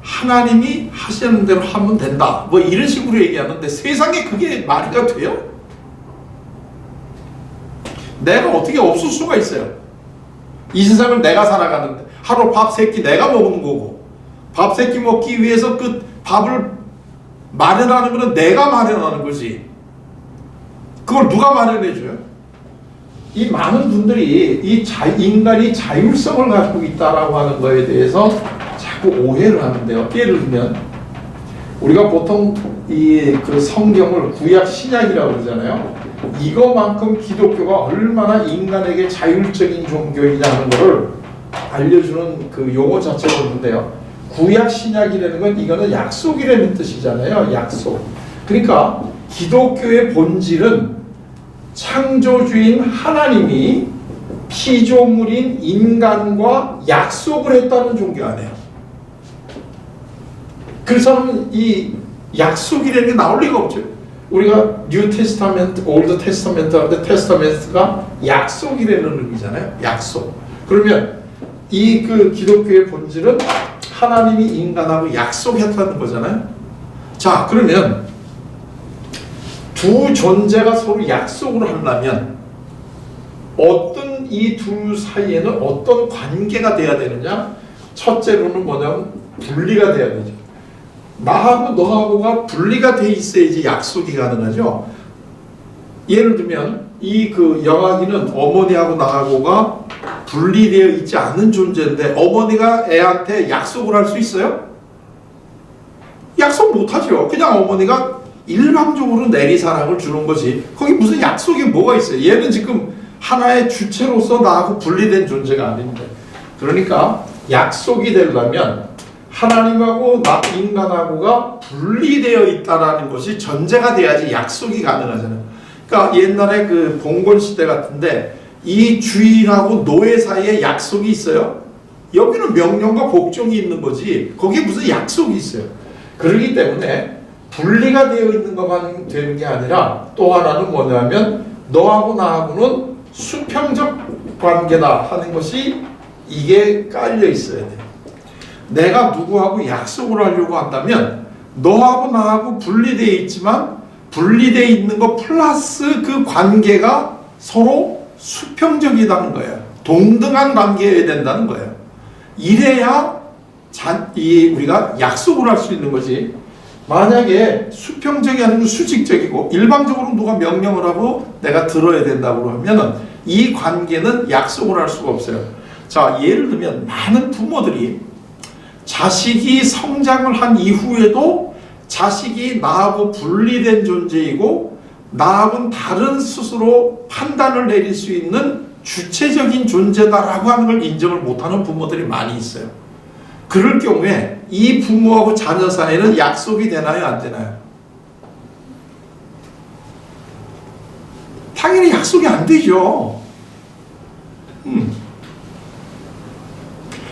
하나님이 하시는 대로 하면 된다 뭐 이런 식으로 얘기하는데 세상에 그게 말이가 돼요? 내가 어떻게 없을 수가 있어요? 이 세상을 내가 살아가는데 하루 밥 3끼 내가 먹는 거고 밥 3끼 먹기 위해서 그 밥을 마련하는 거는 내가 마련하는 거지. 그걸 누가 마련해줘요? 이 많은 분들이 인간이 자율성을 갖고 있다라고 하는 거에 대해서 자꾸 오해를 하는데요. 예를 들면 우리가 보통 그 성경을 구약 신약이라고 그러잖아요. 이거만큼 기독교가 얼마나 인간에게 자율적인 종교이냐 하는 것을 알려주는 그 용어 자체가 있는데요. 구약 신약이라는 건 이거는 약속이라는 뜻이잖아요. 약속. 그러니까 기독교의 본질은 창조주인 하나님이 피조물인 인간과 약속을 했다는 종교 아니에요. 그래서 이 약속이라는 게 나올 리가 없죠. 우리가 뉴 테스타멘트, 올드 테스타멘트 하는데 테스타멘트가 약속이라는 의미잖아요. 약속. 그러면 이 그 기독교의 본질은 하나님이 인간하고 약속했다는 거잖아요. 자, 그러면 두 존재가 서로 약속을 하려면 어떤 이 둘 사이에는 어떤 관계가 돼야 되느냐? 첫째로는 뭐냐면 분리가 돼야 되죠. 나하고 너하고가 분리가 돼 있어야지 약속이 가능하죠. 예를 들면 이 그 영아기는 어머니하고 나하고가 분리되어 있지 않은 존재인데 어머니가 애한테 약속을 할 수 있어요? 약속 못하죠. 그냥 어머니가 일방적으로 내리사랑을 주는 거지. 거기 무슨 약속이 뭐가 있어요? 얘는 지금 하나의 주체로서 나하고 분리된 존재가 아닌데. 그러니까 약속이 되려면 하나님하고 인간하고가 분리되어 있다라는 것이 전제가 돼야지 약속이 가능하잖아요. 그러니까 옛날에 그 봉건 시대 같은데 이 주인하고 노예 사이에 약속이 있어요. 여기는 명령과 복종이 있는 거지 거기에 무슨 약속이 있어요. 그렇기 때문에 분리가 되어 있는 것만 되는 게 아니라 또 하나는 뭐냐면 너하고 나하고는 수평적 관계다 하는 것이 이게 깔려 있어야 돼요. 내가 누구하고 약속을 하려고 한다면 너하고 나하고 분리되어 있지만 분리되어 있는 것 플러스 그 관계가 서로 수평적이라는 거예요. 동등한 관계여야 된다는 거예요. 이래야 우리가 약속을 할 수 있는 거지. 만약에 수평적이 아니고 수직적이고 일방적으로 누가 명령을 하고 내가 들어야 된다고 하면은 이 관계는 약속을 할 수가 없어요. 자, 예를 들면 많은 부모들이 자식이 성장을 한 이후에도 자식이 나하고 분리된 존재이고 나하고는 다른 스스로 판단을 내릴 수 있는 주체적인 존재다라고 하는 걸 인정을 못하는 부모들이 많이 있어요. 그럴 경우에 이 부모하고 자녀 사이에는 약속이 되나요? 안 되나요? 당연히 약속이 안 되죠.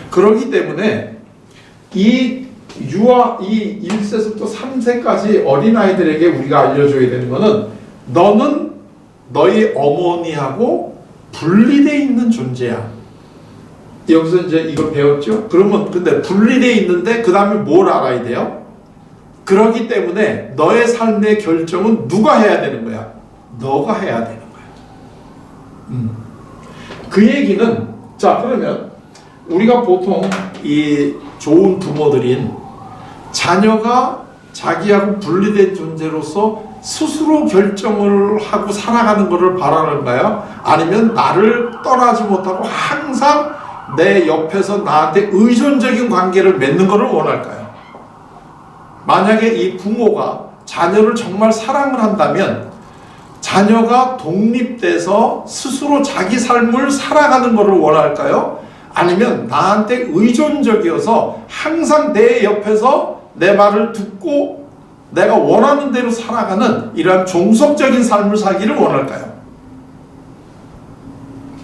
그렇기 때문에 이 1세부터 3세까지 어린아이들에게 우리가 알려줘야 되는 것은 너는 너희 어머니하고 분리되어 있는 존재야. 여기서 이제 이걸 배웠죠? 그러면 근데 분리되어 있는데 그 다음에 뭘 알아야 돼요? 그렇기 때문에 너의 삶의 결정은 누가 해야 되는 거야? 너가 해야 되는 거야. 그 얘기는 자, 그러면 우리가 보통 이 좋은 부모들인 자녀가 자기하고 분리된 존재로서 스스로 결정을 하고 살아가는 것을 바라는가요? 아니면 나를 떠나지 못하고 항상 내 옆에서 나한테 의존적인 관계를 맺는 것을 원할까요? 만약에 이 부모가 자녀를 정말 사랑을 한다면 자녀가 독립돼서 스스로 자기 삶을 살아가는 것을 원할까요? 아니면 나한테 의존적이어서 항상 내 옆에서 내 말을 듣고 내가 원하는 대로 살아가는 이러한 종속적인 삶을 살기를 원할까요?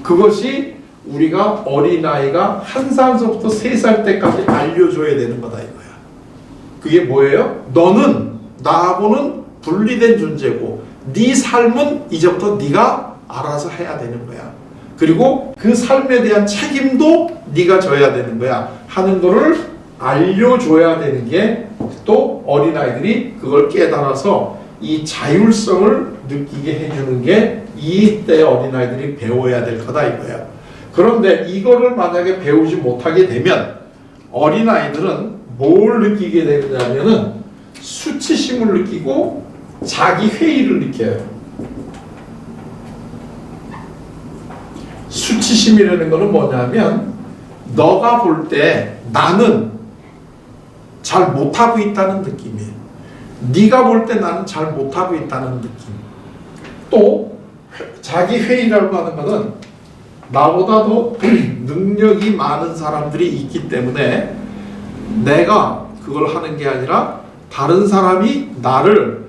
그것이 우리가 어린아이가 1살서부터 3살 때까지 알려줘야 되는 거다 이거야. 그게 뭐예요? 너는 나하고는 분리된 존재고 네 삶은 이제부터 네가 알아서 해야 되는 거야. 그리고 그 삶에 대한 책임도 네가 져야 되는 거야 하는 거를 알려줘야 되는 게 또 어린아이들이 그걸 깨달아서 이 자율성을 느끼게 해주는 게 이때 어린아이들이 배워야 될 거다 이거야. 그런데 이거를 만약에 배우지 못하게 되면 어린아이들은 뭘 느끼게 되느냐면은 수치심을 느끼고 자기 회의를 느껴요. 수치심이라는 것은 뭐냐면 너가 볼 때 나는 잘 못하고 있다는 느낌이에요. 네가 볼 때 나는 잘 못하고 있다는 느낌. 또 자기 회의라고 하는 것은 나보다 더 능력이 많은 사람들이 있기 때문에 내가 그걸 하는 게 아니라 다른 사람이 나를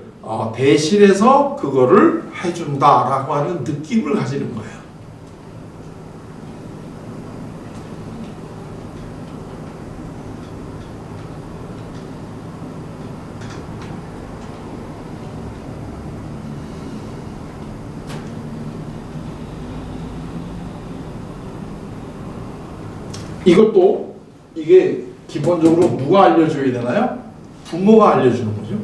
대신해서 그거를 해준다라고 하는 느낌을 가지는 거예요. 이것도 이게 기본적으로 누가 알려줘야 되나요? 부모가 알려주는 거죠.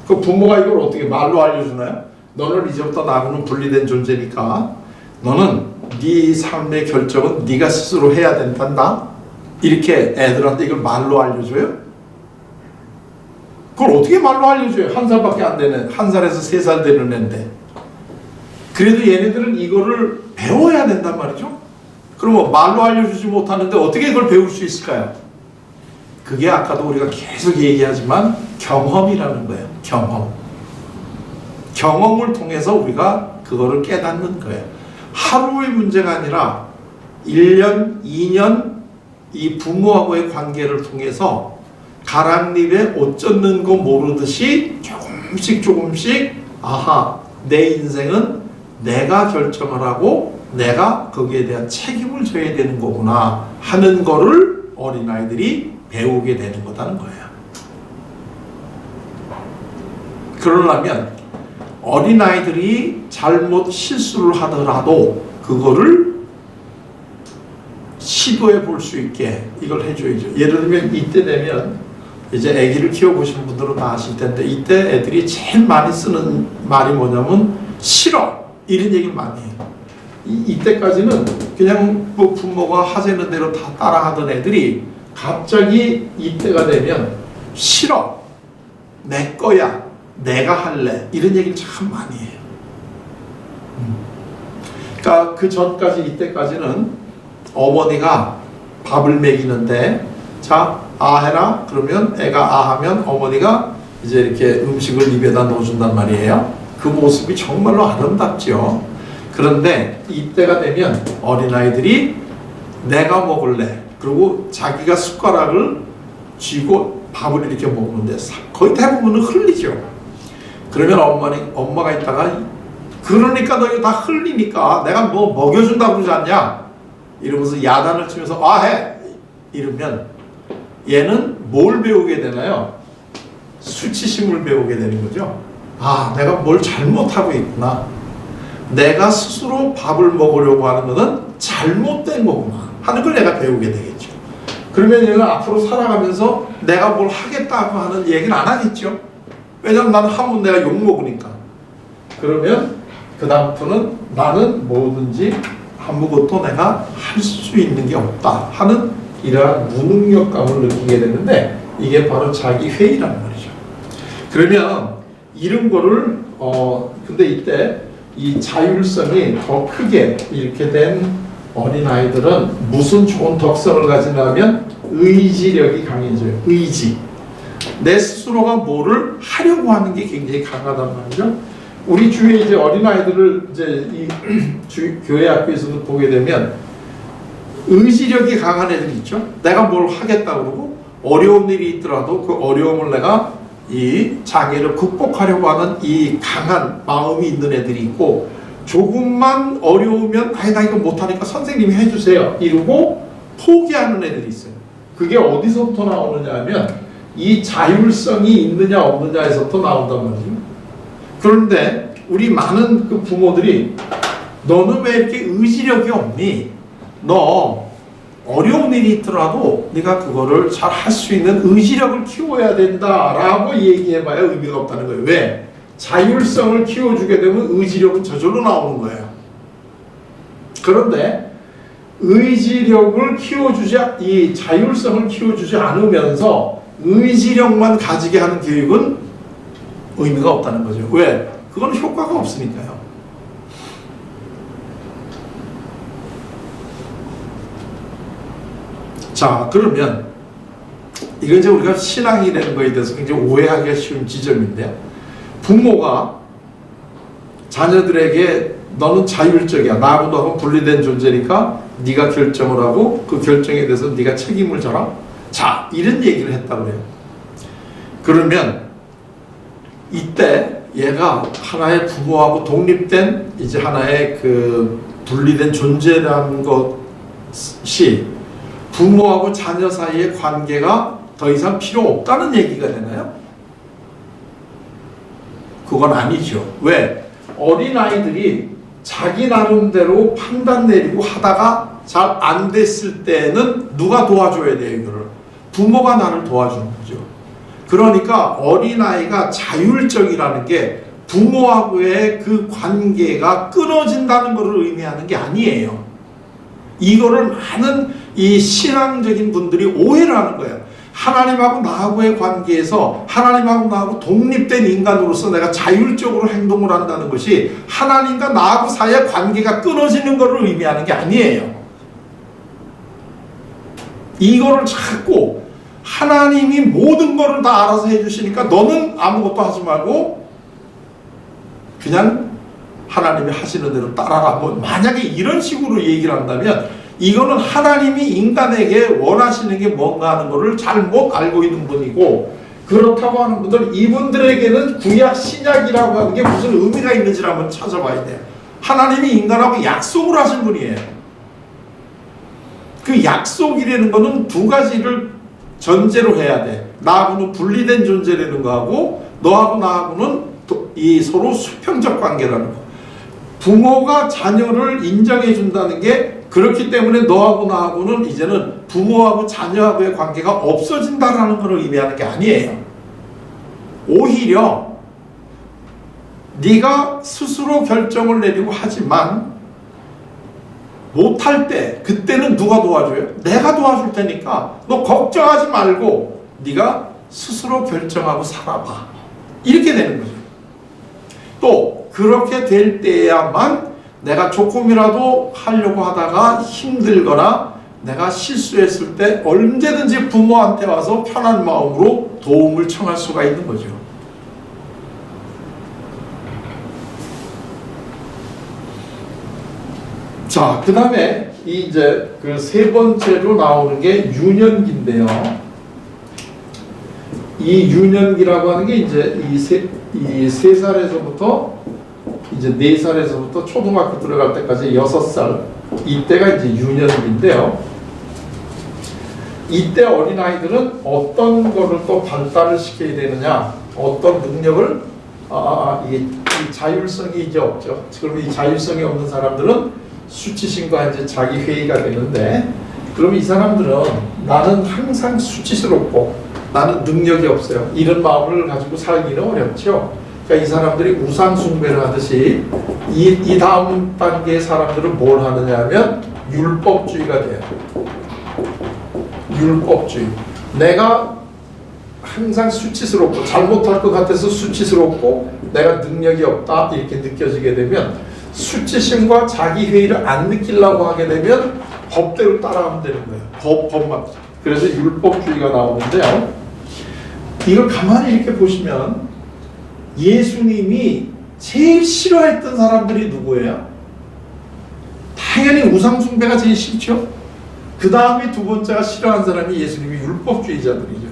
그 부모가 이걸 어떻게 말로 알려주나요? 너는 이제부터 나하고는 분리된 존재니까 너는 네 삶의 결정은 네가 스스로 해야 된단다. 이렇게 애들한테 이걸 말로 알려줘요? 그걸 어떻게 말로 알려줘요? 1살밖에 안 되는 1살에서 3살 되는 애인데. 그래도 얘네들은 이거를 배워야 된단 말이죠. 그러면 말로 알려주지 못하는데 어떻게 그걸 배울 수 있을까요? 그게 아까도 우리가 계속 얘기하지만 경험이라는 거예요. 경험을 통해서 우리가 그거를 깨닫는 거예요. 하루의 문제가 아니라 1년, 2년 이 부모하고의 관계를 통해서 가랑잎에 옷 젖는 거 모르듯이 조금씩 아하, 내 인생은 내가 결정을 하고 내가 거기에 대한 책임을 져야 되는 거구나 하는 거를 어린아이들이 배우게 되는 거다는 거예요. 그러려면 어린아이들이 잘못 실수를 하더라도 그거를 시도해 볼 수 있게 이걸 해줘야죠. 예를 들면 이때 되면 이제 아기를 키워보신 분들은 다 아실 텐데 이때 애들이 제일 많이 쓰는 말이 뭐냐면 싫어 이런 얘기를 많이 해요. 이때까지는 그냥 뭐 부모가 하자는 대로 다 따라하던 애들이 갑자기 이때가 되면 싫어 내 거야 내가 할래 이런 얘기를 참 많이 해요. 그러니까 그 전까지 이때까지는 어머니가 밥을 먹이는데 자 아 해라 그러면 애가 아 하면 어머니가 이제 이렇게 음식을 입에다 넣어준단 말이에요. 그 모습이 정말로 아름답죠. 그런데 이때가 되면 어린아이들이 내가 먹을래 그리고 자기가 숟가락을 쥐고 밥을 이렇게 먹는데 거의 대부분은 흘리죠. 그러면 엄마가 있다가 그러니까 너 이거 다 흘리니까 내가 뭐 먹여준다고 그러지 않냐 이러면서 야단을 치면서 아 해 이러면 얘는 뭘 배우게 되나요? 수치심을 배우게 되는 거죠. 아 내가 뭘 잘못하고 있구나 내가 스스로 밥을 먹으려고 하는 것은 잘못된 거구나 하는 걸 내가 배우게 되겠죠. 그러면 얘는 앞으로 살아가면서 내가 뭘 하겠다고 하는 얘기는 안 하겠죠. 왜냐면 나는 하면 내가 욕먹으니까. 그러면 그 다음부터는 나는 뭐든지 아무것도 내가 할 수 있는 게 없다 하는 이러한 무능력감을 느끼게 되는데 이게 바로 자기 회의라는 말이죠. 그러면 이런 거를 근데 이때 이 자율성이 더 크게 이렇게 된 어린아이들은 무슨 좋은 덕성을 가지냐면 의지력이 강해져요. 의지. 내 스스로가 뭐를 하려고 하는 게 굉장히 강하단 말이죠. 우리 주위에 이제 어린아이들을 이제 이 교회 학교에서도 보게 되면 의지력이 강한 애들이 있죠. 내가 뭘 하겠다 그러고 어려운 일이 있더라도 그 어려움을 내가 이 장애를 극복하려고 하는 이 강한 마음이 있는 애들이 있고 조금만 어려우면 아이 나 이거 못하니까 선생님이 해주세요 이러고 포기하는 애들이 있어요. 그게 어디서부터 나오느냐 하면 이 자율성이 있느냐 없느냐에서부터 나온단 말이에요. 그런데 우리 많은 그 부모들이 너는 왜 이렇게 의지력이 없니? 너 어려운 일이 있더라도 네가 그거를 잘 할 수 있는 의지력을 키워야 된다라고 얘기해봐야 의미가 없다는 거예요. 왜? 자율성을 키워주게 되면 의지력은 저절로 나오는 거예요. 그런데 의지력을 키워주지 이 자율성을 키워주지 않으면서 의지력만 가지게 하는 교육은 의미가 없다는 거죠. 왜? 그건 효과가 없으니까요. 자, 그러면 이건 이제 우리가 신앙이라는 거에 대해서 굉장히 오해하기가 쉬운 지점인데요. 부모가 자녀들에게 너는 자율적이야. 나하고 너하고 분리된 존재니까 네가 결정을 하고 그 결정에 대해서 네가 책임을 져라. 자, 이런 얘기를 했다고 해요. 그러면 이때 얘가 하나의 부모하고 독립된 이제 하나의 그 분리된 존재라는 것이 부모하고 자녀 사이의 관계가 더 이상 필요 없다는 얘기가 되나요? 그건 아니죠. 왜? 어린아이들이 자기 나름대로 판단 내리고 하다가 잘 안 됐을 때는 누가 도와줘야 돼요, 이거를? 부모가 나를 도와주는 거죠. 그러니까 어린아이가 자율적이라는 게 부모하고의 그 관계가 끊어진다는 것을 의미하는 게 아니에요. 이거를 많은 이 신앙적인 분들이 오해를 하는 거예요. 하나님하고 나하고의 관계에서 하나님하고 나하고 독립된 인간으로서 내가 자율적으로 행동을 한다는 것이 하나님과 나하고 사이의 관계가 끊어지는 것을 의미하는 게 아니에요. 이거를 자꾸 하나님이 모든 것을 다 알아서 해주시니까 너는 아무것도 하지 말고 그냥 하나님이 하시는 대로 따라라. 뭐 만약에 이런 식으로 얘기를 한다면 이거는 하나님이 인간에게 원하시는 게 뭔가 하는 것을 잘못 알고 있는 분이고, 그렇다고 하는 분들은 이분들에게는 구약 신약이라고 하는 게 무슨 의미가 있는지를 한번 찾아봐야 돼요. 하나님이 인간하고 약속을 하신 분이에요. 그 약속이라는 거는 두 가지를 전제로 해야 돼. 나하고는 분리된 존재라는 거하고 너하고 나하고는 이 서로 수평적 관계라는 거. 부모가 자녀를 인정해 준다는 게 그렇기 때문에 너하고 나하고는 이제는 부모하고 자녀하고의 관계가 없어진다라는 걸 의미하는 게 아니에요. 오히려 네가 스스로 결정을 내리고 하지만 못할 때 그때는 누가 도와줘요? 내가 도와줄 테니까 너 걱정하지 말고 네가 스스로 결정하고 살아봐. 이렇게 되는 거죠. 또 그렇게 될 때야만 내가 조금이라도 하려고 하다가 힘들거나 내가 실수했을 때 언제든지 부모한테 와서 편한 마음으로 도움을 청할 수가 있는 거죠. 자, 그 다음에 이제 그 세 번째로 나오는 게 유년기인데요. 이 유년기라고 하는 게 이제 이 세 살에서부터 이제 4살에서부터 초등학교 들어갈 때까지 6살, 이때가 이제 유년기인데요. 이때 어린아이들은 어떤 거를 또 발달을 시켜야 되느냐, 어떤 능력을, 이게 이 자율성이 이제 없죠. 그럼 이 자율성이 없는 사람들은 수치심과 이제 자기 회의가 되는데, 그럼 이 사람들은 나는 항상 수치스럽고 나는 능력이 없어요, 이런 마음을 가지고 살기는 어렵죠. 그러니까 이 사람들이 우상 숭배를 하듯이 이 다음 단계의 사람들은 뭘 하느냐 하면 율법주의가 돼요. 율법주의. 내가 항상 수치스럽고 잘못할 것 같아서 수치스럽고 내가 능력이 없다 이렇게 느껴지게 되면 수치심과 자기회의를 안 느끼려고 하게 되면 법대로 따라하면 되는 거예요. 법만. 그래서 율법주의가 나오는데요. 이걸 가만히 이렇게 보시면 예수님이 제일 싫어했던 사람들이 누구예요? 당연히 우상숭배가 제일 싫죠. 그 다음에 두 번째가 싫어하는 사람이 예수님이 율법주의자들이죠.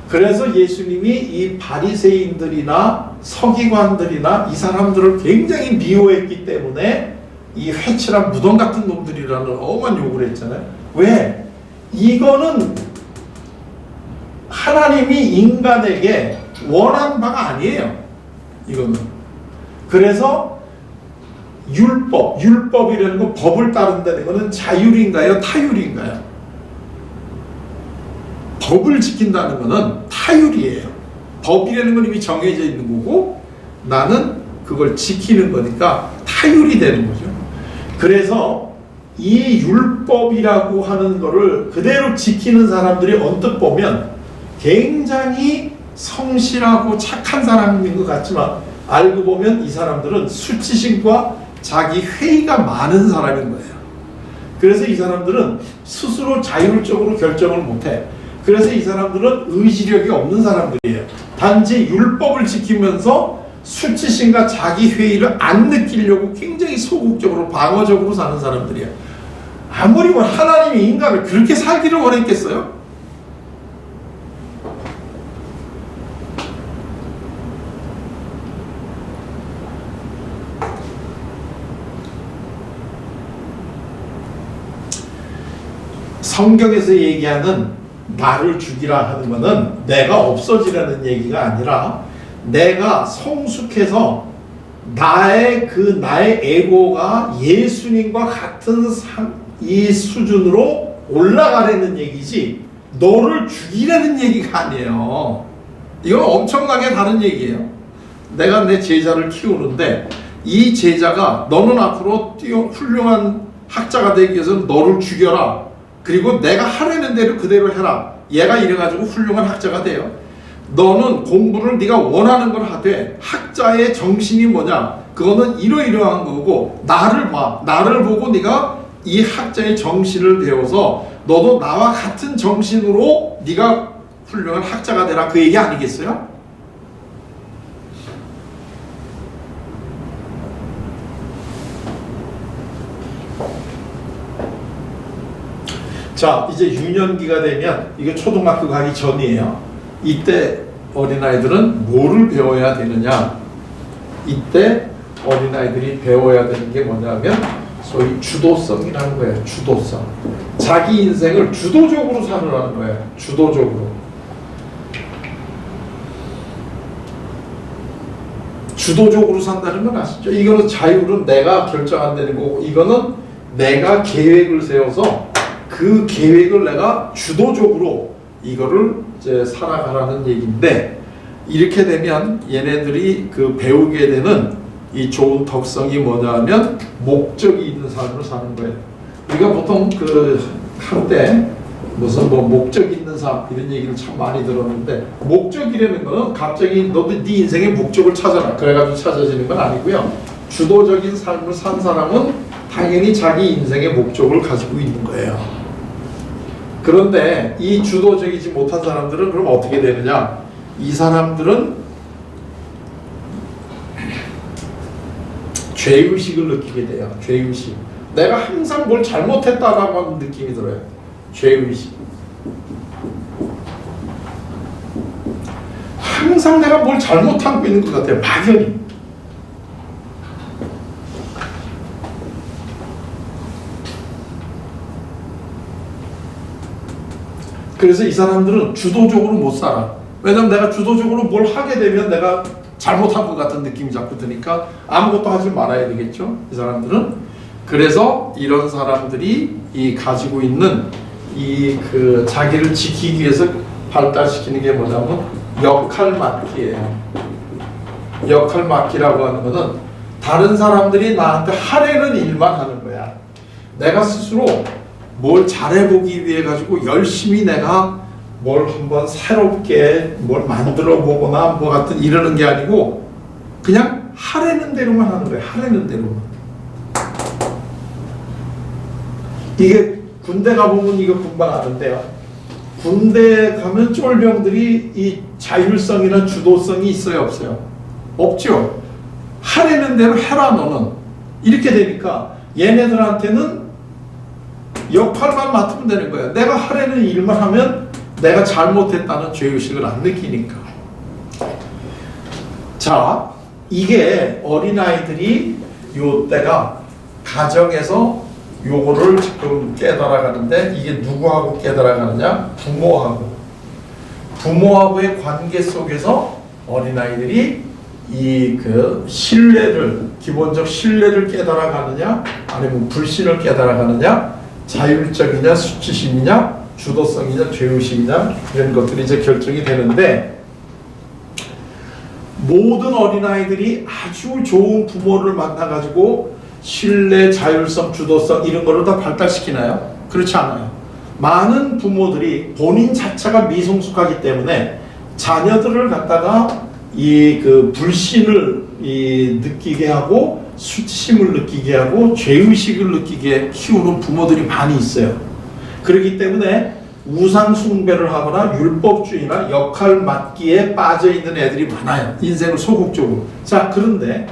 그래서 예수님이 이 바리새인들이나 서기관들이나 이 사람들을 굉장히 미워했기 때문에 이 회칠한 무덤 같은 놈들이라는 엄한 욕을 했잖아요. 왜? 이거는 하나님이 인간에게 원한 바가 아니에요. 이거는. 그래서 율법이라는 건 법을 따른다는 것은 자율인가요? 타율인가요? 법을 지킨다는 것은 타율이에요. 법이라는 건 이미 정해져 있는 거고 나는 그걸 지키는 거니까 타율이 되는 거죠. 그래서 이 율법이라고 하는 거를 그대로 지키는 사람들이 언뜻 보면 굉장히 성실하고 착한 사람인 것 같지만 알고 보면 이 사람들은 수치심과 자기 회의가 많은 사람인 거예요. 그래서 이 사람들은 스스로 자율적으로 결정을 못해. 그래서 이 사람들은 의지력이 없는 사람들이에요. 단지 율법을 지키면서 수치심과 자기 회의를 안 느끼려고 굉장히 소극적으로 방어적으로 사는 사람들이에요. 아무리 하나님이 인간을 그렇게 살기를 원했겠어요? 성경에서 얘기하는 나를 죽이라 하는 것은 내가 없어지라는 얘기가 아니라 내가 성숙해서 나의 에고가 예수님과 같은 이 수준으로 올라가라는 얘기지 너를 죽이라는 얘기가 아니에요. 이건 엄청나게 다른 얘기예요. 내가 내 제자를 키우는데 이 제자가 너는 앞으로 훌륭한 학자가 되기 위해서는 너를 죽여라. 그리고 내가 하라는 대로 그대로 해라. 얘가 이래가지고 훌륭한 학자가 돼요. 너는 공부를 네가 원하는 걸 하되 학자의 정신이 뭐냐? 그거는 이러이러한 거고 나를 봐. 나를 보고 네가 이 학자의 정신을 배워서 너도 나와 같은 정신으로 네가 훌륭한 학자가 되라. 그 얘기 아니겠어요? 자, 이제 유년기가 되면 이게 초등학교 가기 전이에요. 이때 어린아이들은 뭐를 배워야 되느냐? 이때 어린아이들이 배워야 되는 게 뭐냐면 소위 주도성이라는 거예요. 주도성. 자기 인생을 주도적으로 살으라는 거예요. 주도적으로. 주도적으로 산다는 건 아시죠? 이거는 자율은 내가 결정한다는 거고 이거는 내가 계획을 세워서 그 그 계획을 내가 주도적으로 이거를 이제 살아가라는 얘기인데, 이렇게 되면 얘네들이 그 배우게 되는 이 좋은 덕성이 뭐냐면 목적이 있는 삶을 사는 거예요. 우리가 보통 그 한때 무슨 뭐 목적 있는 삶 이런 얘기를 참 많이 들었는데, 목적이라는 거는 갑자기 너도 네 인생의 목적을 찾아라 그래가지고 찾아지는 건 아니고요. 주도적인 삶을 산 사람은 당연히 자기 인생의 목적을 가지고 있는 거예요. 그런데 이 주도적이지 못한 사람들은 그럼 어떻게 되느냐? 이 사람들은 죄의식을 느끼게 돼요. 죄의식. 내가 항상 뭘 잘못했다라고 하는 느낌이 들어요. 죄의식. 항상 내가 뭘 잘못하고 있는 것 같아요. 막연히. 그래서 이 사람들은 주도적으로 못 살아. 왜냐면 내가 주도적으로 뭘 하게 되면 내가 잘못한 것 같은 느낌이 자꾸 드니까 아무것도 하지 말아야 되겠죠, 이 사람들은. 그래서 이런 사람들이 이 가지고 있는 이 그 자기를 지키기 위해서 발달시키는 게 뭐냐면 역할 맡기예요. 역할 맡기라고 하는 거는 다른 사람들이 나한테 하라는 일만 하는 거야. 내가 스스로 뭘 잘해보기 위해 가지고 열심히 내가 뭘 한번 새롭게 뭘 만들어 보거나 뭐 같은 이러는 게 아니고 그냥 하라는 대로만 하는 거예요. 하라는 대로만. 이게 군대 가보면 이거 금방 아는데요. 군대 가면 쫄병들이 이 자율성이나 주도성이 있어요, 없어요? 없죠. 하라는 대로 해라 너는. 이렇게 되니까 얘네들한테는 역할만 맡으면 되는 거예요. 내가 하라는 일만 하면 내가 잘못했다는 죄의식을 안 느끼니까. 자, 이게 어린아이들이 요때가 가정에서 요거를 지금 깨달아가는데, 이게 누구하고 깨달아가느냐? 부모하고의 관계 속에서 어린아이들이 이 그 신뢰를, 기본적 신뢰를 깨달아가느냐, 아니면 불신을 깨달아가느냐, 자율적이냐, 수치심이냐, 주도성이냐, 죄의식이냐, 이런 것들이 이제 결정이 되는데, 모든 어린아이들이 아주 좋은 부모를 만나가지고 신뢰, 자율성, 주도성 이런 거를 다 발달시키나요? 그렇지 않아요. 많은 부모들이 본인 자체가 미성숙하기 때문에 자녀들을 갖다가 이 그 불신을 느끼게 하고 수치심을 느끼게 하고 죄의식을 느끼게 키우는 부모들이 많이 있어요. 그렇기 때문에 우상 숭배를 하거나 율법주의나 역할 맡기에 빠져 있는 애들이 많아요. 인생을 소극적으로. 자, 그런데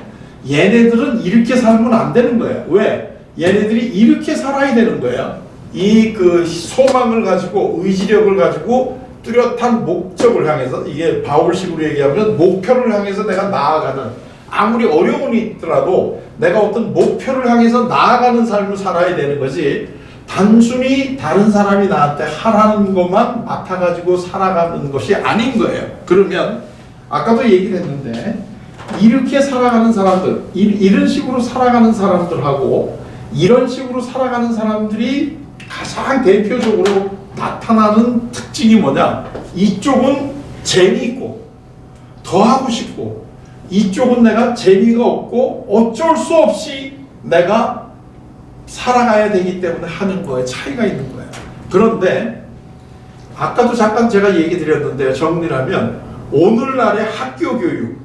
얘네들은 이렇게 살면 안 되는 거예요. 왜? 얘네들이 이렇게 살아야 되는 거예요. 이 그 소망을 가지고, 의지력을 가지고 뚜렷한 목적을 향해서, 이게 바울식으로 얘기하면 목표를 향해서 내가 나아가는, 아무리 어려움이 있더라도 내가 어떤 목표를 향해서 나아가는 삶을 살아야 되는 거지, 단순히 다른 사람이 나한테 하라는 것만 맡아가지고 살아가는 것이 아닌 거예요. 그러면 아까도 얘기를 했는데, 이렇게 살아가는 사람들, 이런 식으로 살아가는 사람들하고 이런 식으로 살아가는 사람들이 가장 대표적으로 나타나는 특징이 뭐냐? 이쪽은 재미있고 더 하고 싶고, 이쪽은 내가 재미가 없고 어쩔 수 없이 내가 살아가야 되기 때문에 하는 거에 차이가 있는 거예요. 그런데 아까도 잠깐 제가 얘기 드렸는데요. 정리를 하면 오늘날의 학교 교육,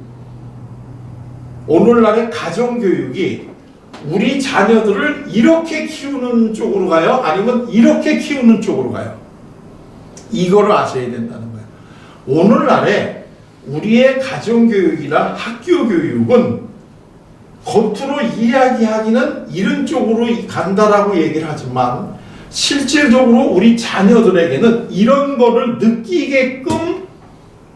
오늘날의 가정 교육이 우리 자녀들을 이렇게 키우는 쪽으로 가요? 아니면 이렇게 키우는 쪽으로 가요? 이거를 아셔야 된다는 거예요. 오늘날의 우리의 가정 교육이나 학교 교육은 겉으로 이야기하기는 이런 쪽으로 간다라고 얘기를 하지만 실질적으로 우리 자녀들에게는 이런 거를 느끼게끔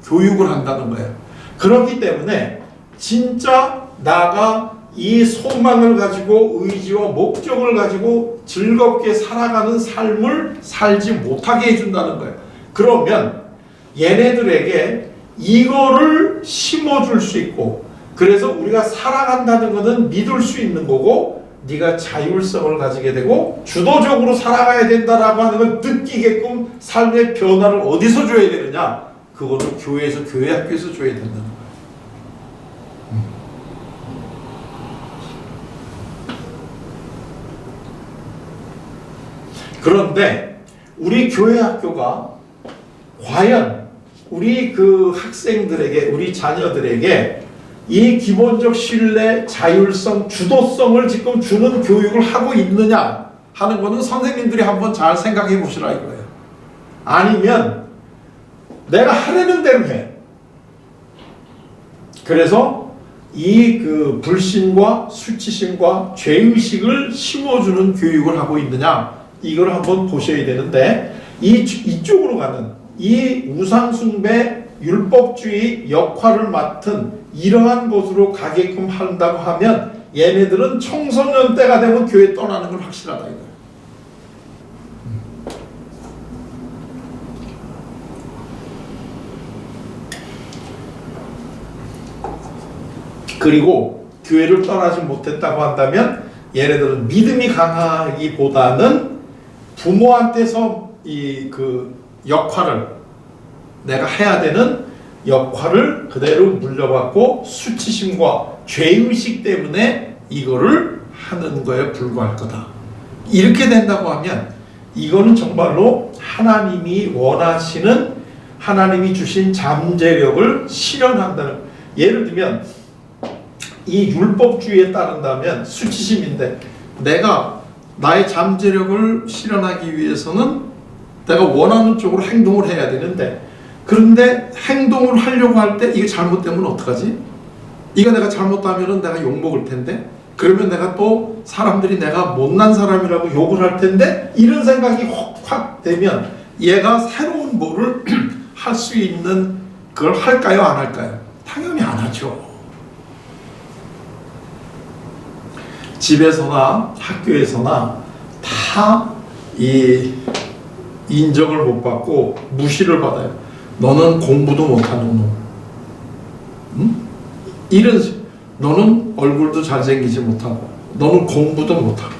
교육을 한다는 거예요. 그렇기 때문에 진짜 나가 이 소망을 가지고 의지와 목적을 가지고 즐겁게 살아가는 삶을 살지 못하게 해준다는 거예요. 그러면 얘네들에게 이거를 심어줄 수 있고, 그래서 우리가 살아간다는 것은 믿을 수 있는 거고, 네가 자율성을 가지게 되고 주도적으로 살아가야 된다라고 하는 걸 느끼게끔 삶의 변화를 어디서 줘야 되느냐? 그거를 교회에서, 교회 학교에서 줘야 된다는 거예요. 그런데 우리 교회 학교가 과연 우리 그 학생들에게, 우리 자녀들에게 이 기본적 신뢰, 자율성, 주도성을 지금 주는 교육을 하고 있느냐 하는 거는 선생님들이 한번 잘 생각해 보시라 이거예요. 아니면 내가 하려는 대로 해. 그래서 이 그 불신과 수치심과 죄의식을 심어주는 교육을 하고 있느냐, 이걸 한번 보셔야 되는데, 이쪽으로 가는 이 우상숭배 율법주의 역할을 맡은 이러한 곳으로 가게끔 한다고 하면 얘네들은 청소년 때가 되면 교회 떠나는 건 확실하다 이거예요. 그리고 교회를 떠나지 못했다고 한다면 얘네들은 믿음이 강하기보다는 부모한테서 이 그 역할을, 내가 해야 되는 역할을 그대로 물려받고 수치심과 죄의식 때문에 이거를 하는 거에 불과할 거다. 이렇게 된다고 하면 이거는 정말로 하나님이 원하시는, 하나님이 주신 잠재력을 실현한다는, 예를 들면 이 율법주의에 따른다면 수치심인데, 내가 나의 잠재력을 실현하기 위해서는 내가 원하는 쪽으로 행동을 해야 되는데, 그런데 행동을 하려고 할 때 이게 잘못되면 어떡하지? 이거 내가 잘못하면 내가 욕먹을 텐데, 그러면 내가 또 사람들이 내가 못난 사람이라고 욕을 할 텐데, 이런 생각이 확 되면 얘가 새로운 뭐를 할 수 있는 그걸 할까요? 안 할까요? 당연히 안 하죠. 집에서나 학교에서나 다 이 인정을 못 받고 무시를 받아요. 너는 공부도 못하는 놈. 응? 이런, 너는 얼굴도 잘생기지 못하고, 너는 공부도 못하고,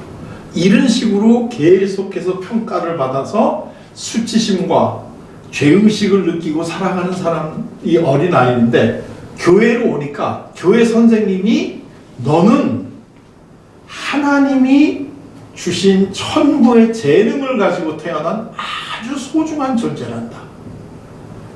이런 식으로 계속해서 평가를 받아서 수치심과 죄의식을 느끼고 살아가는 사람이 어린아이인데, 교회로 오니까 교회 선생님이 너는 하나님이 주신 천부의 재능을 가지고 태어난 아주 소중한 존재란다.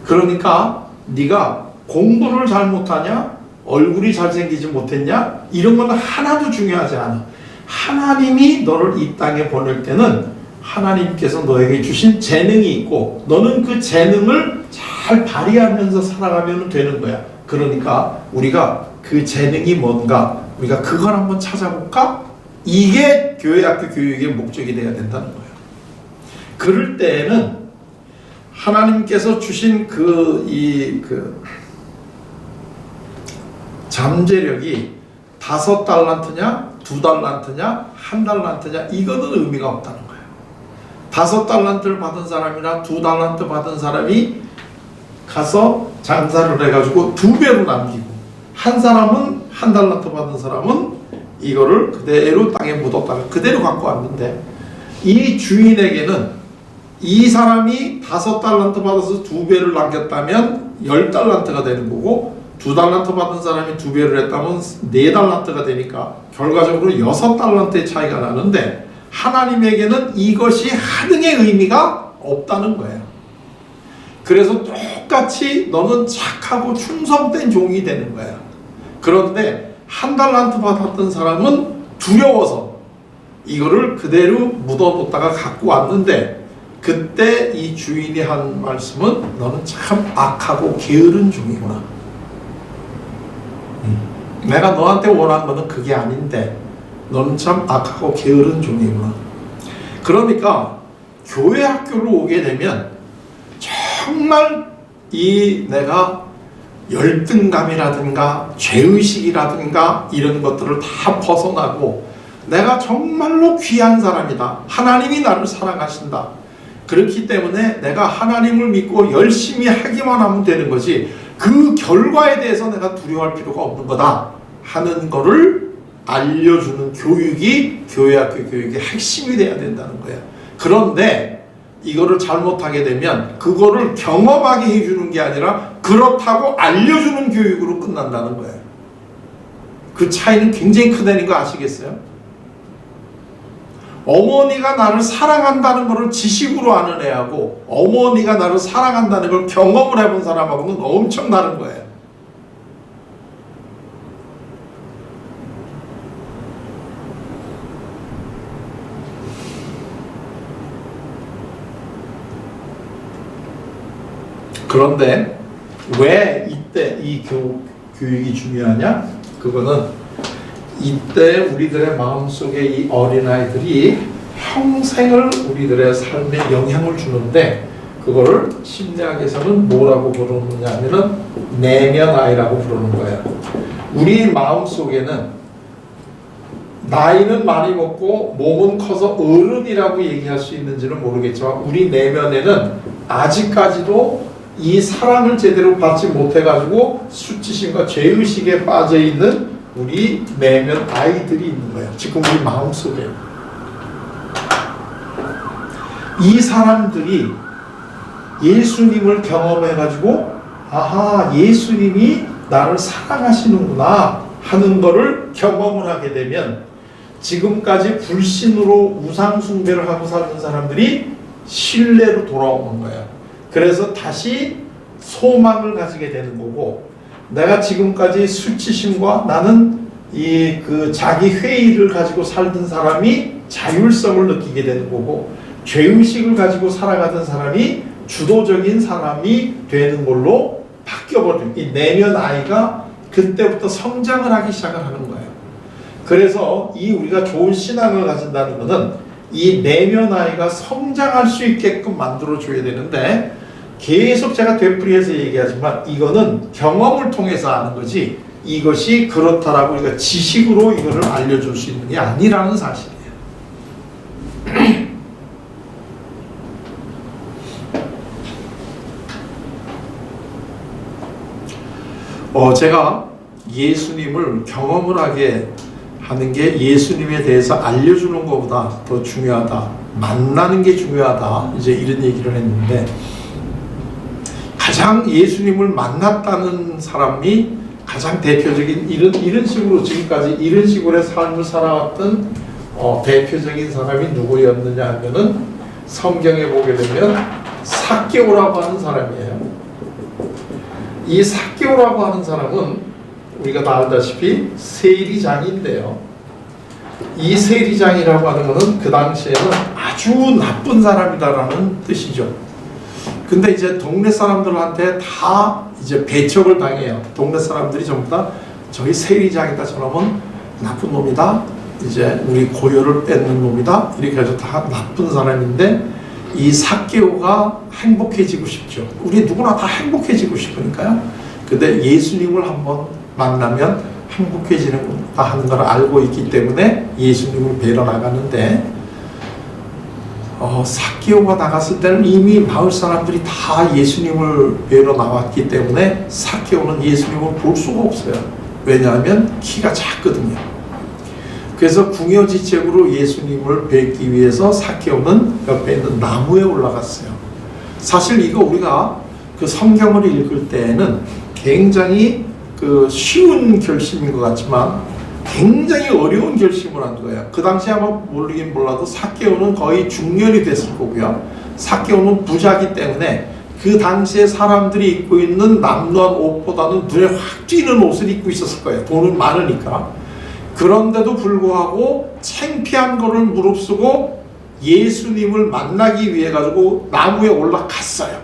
그러니까 네가 공부를 잘 못하냐, 얼굴이 잘생기지 못했냐, 이런 건 하나도 중요하지 않아. 하나님이 너를 이 땅에 보낼 때는 하나님께서 너에게 주신 재능이 있고, 너는 그 재능을 잘 발휘하면서 살아가면 되는 거야. 그러니까 우리가 그 재능이 뭔가, 우리가 그걸 한번 찾아볼까? 이게 교회학교 교육의 목적이 되어야 된다는 거예요. 그럴 때에는 하나님께서 주신 그 잠재력이 5달란트냐, 2달란트냐, 1달란트냐, 이거는 의미가 없다는 거예요. 5달란트를 받은 사람이나 2달란트 받은 사람이 가서 장사를 해가지고 2배로 남기고, 한 사람은 1달란트 받은 사람은 이거를 그대로 땅에 묻었다가 그대로 갖고 왔는데, 이 주인에게는 이 사람이 5달란트 받아서 2배를 남겼다면 10달란트가 되는 거고, 2달란트 받은 사람이 2배를 했다면 4달란트가 되니까 결과적으로 6달란트의 차이가 나는데, 하나님에게는 이것이 하등의 의미가 없다는 거예요. 그래서 똑같이 너는 착하고 충성된 종이 되는 거야. 그런데 1달란트 받았던 사람은 두려워서 이거를 그대로 묻어뒀다가 갖고 왔는데, 그때 이 주인이 한 말씀은 너는 참 악하고 게으른 종이구나. 내가 너한테 원한 거는 그게 아닌데 너는 참 악하고 게으른 종이구나. 그러니까 교회 학교를 오게 되면 정말 이 내가 열등감이라든가 죄의식이라든가 이런 것들을 다 벗어나고, 내가 정말로 귀한 사람이다, 하나님이 나를 사랑하신다, 그렇기 때문에 내가 하나님을 믿고 열심히 하기만 하면 되는 거지 그 결과에 대해서 내가 두려워할 필요가 없는 거다 하는 거를 알려주는 교육이 교회학교 교육의 핵심이 돼야 된다는 거예요. 그런데 이거를 잘못하게 되면 그거를 경험하게 해주는 게 아니라 그렇다고 알려주는 교육으로 끝난다는 거예요. 그 차이는 굉장히 크다는 거 아시겠어요? 어머니가 나를 사랑한다는 것을 지식으로 아는 애하고 어머니가 나를 사랑한다는 걸 경험을 해본 사람하고는 엄청 다른 거예요. 그런데 왜 이때 이 교육이 중요하냐? 그거는 이때 우리들의 마음속에 이 어린아이들이 평생을 우리들의 삶에 영향을 주는데 그거를 심리학에서는 뭐라고 부르느냐 하면은 내면아이라고 부르는 거예요. 우리 마음속에는 나이는 많이 먹고 몸은 커서 어른이라고 얘기할 수 있는지는 모르겠지만 우리 내면에는 아직까지도 이 사랑을 제대로 받지 못해가지고 수치심과 죄의식에 빠져있는 우리 내면 아이들이 있는 거예요. 지금 우리 마음속에. 이 사람들이 예수님을 경험해가지고 아하 예수님이 나를 사랑하시는구나 하는 거를 경험을 하게 되면 지금까지 불신으로 우상숭배를 하고 살던 사람들이 신뢰로 돌아오는 거예요. 그래서 다시 소망을 가지게 되는 거고 내가 지금까지 수치심과 나는 자기 회의를 가지고 살던 사람이 자율성을 느끼게 되는 거고 죄의식을 가지고 살아가던 사람이 주도적인 사람이 되는 걸로 바뀌어버려요. 이 내면 아이가 그때부터 성장을 하기 시작을 하는 거예요. 그래서 우리가 좋은 신앙을 가진다는 것은 이 내면 아이가 성장할 수 있게끔 만들어줘야 되는데 계속 제가 되풀이해서 얘기하지만 이거는 경험을 통해서 아는 거지 이것이 그렇다라고 우리가 지식으로 이거를 알려줄 수 있는 게 아니라는 사실이에요. 제가 예수님을 경험을 하게 하는 게 예수님에 대해서 알려주는 것보다 더 중요하다. 만나는 게 중요하다. 이제 이런 얘기를 했는데 가장 예수님을 만났다는 사람이 가장 대표적인 이런 식으로 지금까지 이런 식으로의 삶을 살아왔던 대표적인 사람이 누구였느냐 하면은 성경에 보게 되면 삭개오라고 하는 사람이에요. 이 삭개오라고 하는 사람은 우리가 다 알다시피 세리장인데요. 이 세리장이라고 하는 것은 그 당시에는 아주 나쁜 사람이다라는 뜻이죠. 근데 이제 동네 사람들한테 다 이제 배척을 당해요. 동네 사람들이 전부 다 저희 세리장이다 저놈은 나쁜 놈이다. 이제 우리 고요를 뺏는 놈이다. 이렇게 해서 다 나쁜 사람인데 이 삭개오가 행복해지고 싶죠. 우리 누구나 다 행복해지고 싶으니까요. 근데 예수님을 한번 만나면 행복해지는구나 하는 걸 알고 있기 때문에 예수님을 뵈러 나가는데 삭개오가 나갔을 때는 이미 마을 사람들이 다 예수님을 뵈러 나왔기 때문에 삭개오는 예수님을 볼 수가 없어요. 왜냐하면 키가 작거든요. 그래서 궁여지책으로 예수님을 뵙기 위해서 삭개오는 옆에 있는 나무에 올라갔어요. 사실 이거 우리가 그 성경을 읽을 때는 굉장히 쉬운 결심인 것 같지만 굉장히 어려운 결심을 한 거예요. 그 당시 아마 모르긴 몰라도 삭개오는 거의 중년이 됐을 거고요. 삭개오는 부자기 때문에 그 당시에 사람들이 입고 있는 남루한 옷보다는 눈에 확 띄는 옷을 입고 있었을 거예요. 돈은 많으니까. 그런데도 불구하고 창피한 거를 무릅쓰고 예수님을 만나기 위해 가지고 나무에 올라갔어요.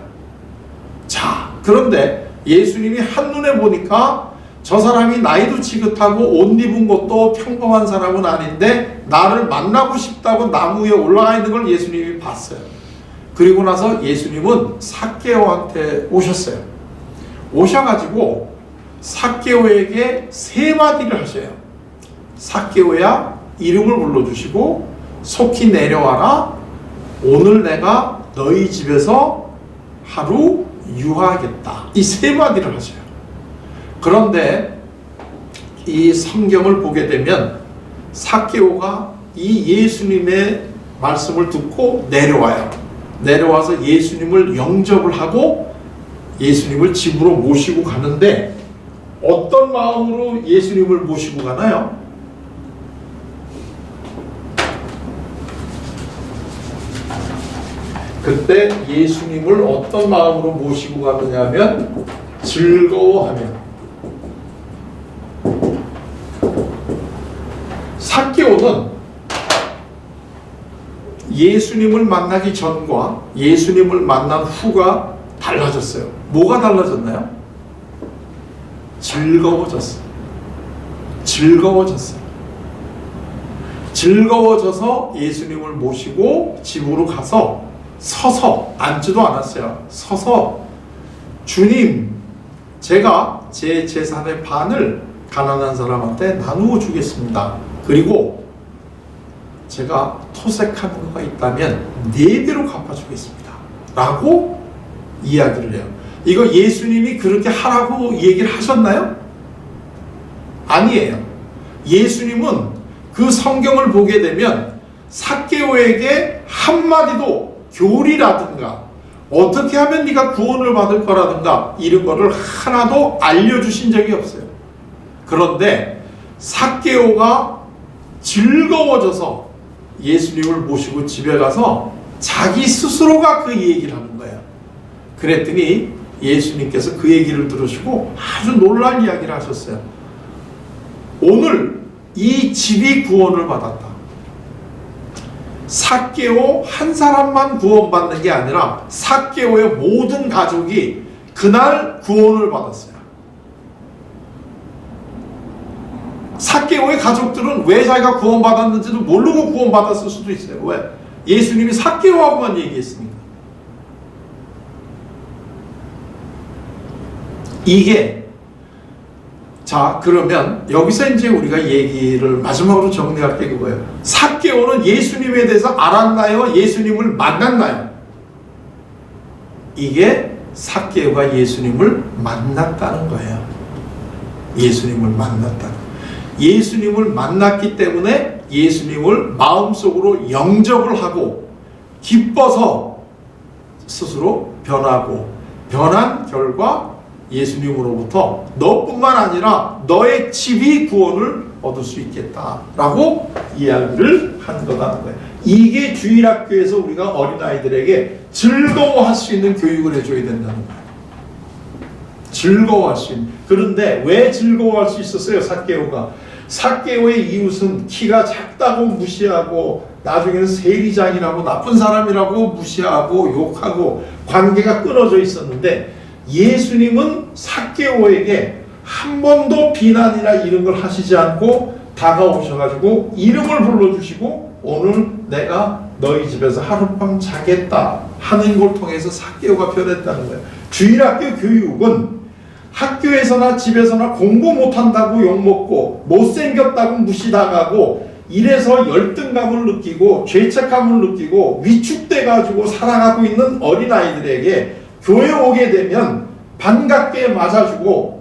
자, 그런데 예수님이 한눈에 보니까 저 사람이 나이도 지긋하고 옷 입은 것도 평범한 사람은 아닌데 나를 만나고 싶다고 나무 위에 올라가 있는 걸 예수님이 봤어요. 그리고 나서 예수님은 삭개오한테 오셨어요. 오셔가지고 삭개오에게 세 마디를 하셔요. 삭개오야, 이름을 불러주시고 속히 내려와라. 오늘 내가 너희 집에서 하루 유하겠다. 이 세 마디를 하셔요. 그런데 이 성경을 보게 되면 삭개오가 이 예수님의 말씀을 듣고 내려와요. 내려와서 예수님을 영접을 하고 예수님을 집으로 모시고 가는데 어떤 마음으로 예수님을 모시고 가나요? 그때 예수님을 어떤 마음으로 모시고 가느냐 하면 즐거워하며. 삭개오는 예수님을 만나기 전과 예수님을 만난 후가 달라졌어요. 뭐가 달라졌나요? 즐거워졌어요. 즐거워져서 예수님을 모시고 집으로 가서 서서, 앉지도 않았어요. 서서 주님, 제가 제 재산의 반을 가난한 사람한테 나누어 주겠습니다. 그리고 제가 토색한 거가 있다면 4배로 갚아주겠습니다. 라고 이야기를 해요. 이거 예수님이 그렇게 하라고 얘기를 하셨나요? 아니에요. 예수님은 그 성경을 보게 되면 삭개오에게 한마디도 교리라든가 어떻게 하면 네가 구원을 받을 거라든가 이런 거를 하나도 알려주신 적이 없어요. 그런데 삭개오가 즐거워져서 예수님을 모시고 집에 가서 자기 스스로가 그 얘기를 하는 거예요. 그랬더니 예수님께서 그 얘기를 들으시고 아주 놀랄 이야기를 하셨어요. 오늘 이 집이 구원을 받았다. 삭개오 한 사람만 구원받는 게 아니라 삭개오의 모든 가족이 그날 구원을 받았어요. 삭개오의 가족들은 왜 자기가 구원받았는지도 모르고 구원받았을 수도 있어요. 왜? 예수님이 삭개오하고만 얘기했으니까. 이게, 자, 그러면 여기서 이제 우리가 얘기를 마지막으로 정리할 게 그거예요. 삭개오는 예수님에 대해서 알았나요? 예수님을 만났나요? 이게 삭개오가 예수님을 만났다는 거예요. 예수님을 만났다는 거예요. 예수님을 만났기 때문에 예수님을 마음속으로 영접을 하고 기뻐서 스스로 변하고 변한 결과 예수님으로부터 너뿐만 아니라 너의 집이 구원을 얻을 수 있겠다라고 이야기를 한 거라는 거예요. 이게 주일학교에서 우리가 어린아이들에게 즐거워할 수 있는 교육을 해줘야 된다는 거예요. 즐거워할 수 있는. 그런데 왜 즐거워할 수 있었어요? 삭개오의 이웃은 키가 작다고 무시하고 나중에는 세리장이라고 나쁜 사람이라고 무시하고 욕하고 관계가 끊어져 있었는데 예수님은 삭개오에게 한 번도 비난이나 이런 걸 하시지 않고 다가오셔가지고 이름을 불러주시고 오늘 내가 너희 집에서 하룻밤 자겠다 하는 걸 통해서 삭개오가 변했다는 거예요. 주일학교 교육은 학교에서나 집에서나 공부 못한다고 욕먹고 못생겼다고 무시당하고 이래서 열등감을 느끼고 죄책감을 느끼고 위축돼가지고 살아가고 있는 어린아이들에게 교회 오게 되면 반갑게 맞아주고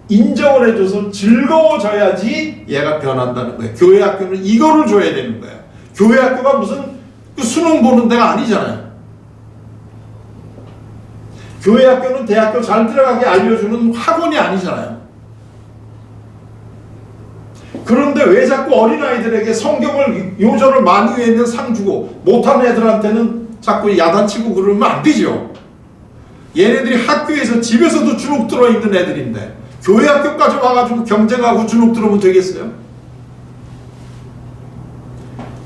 인정을 해줘서 즐거워져야지 얘가 변한다는 거예요. 교회 학교는 이거를 줘야 되는 거예요. 교회 학교가 무슨 수능 보는 데가 아니잖아요. 교회 학교는 대학교 잘 들어가게 알려주는 학원이 아니잖아요. 그런데 왜 자꾸 어린아이들에게 성경을 요절을 많이 외우면 상 주고 못하는 애들한테는 자꾸 야단치고 그러면 안 되죠. 얘네들이 학교에서 집에서도 주눅 들어 있는 애들인데 교회 학교까지 와가지고 경쟁하고 주눅 들으면 되겠어요?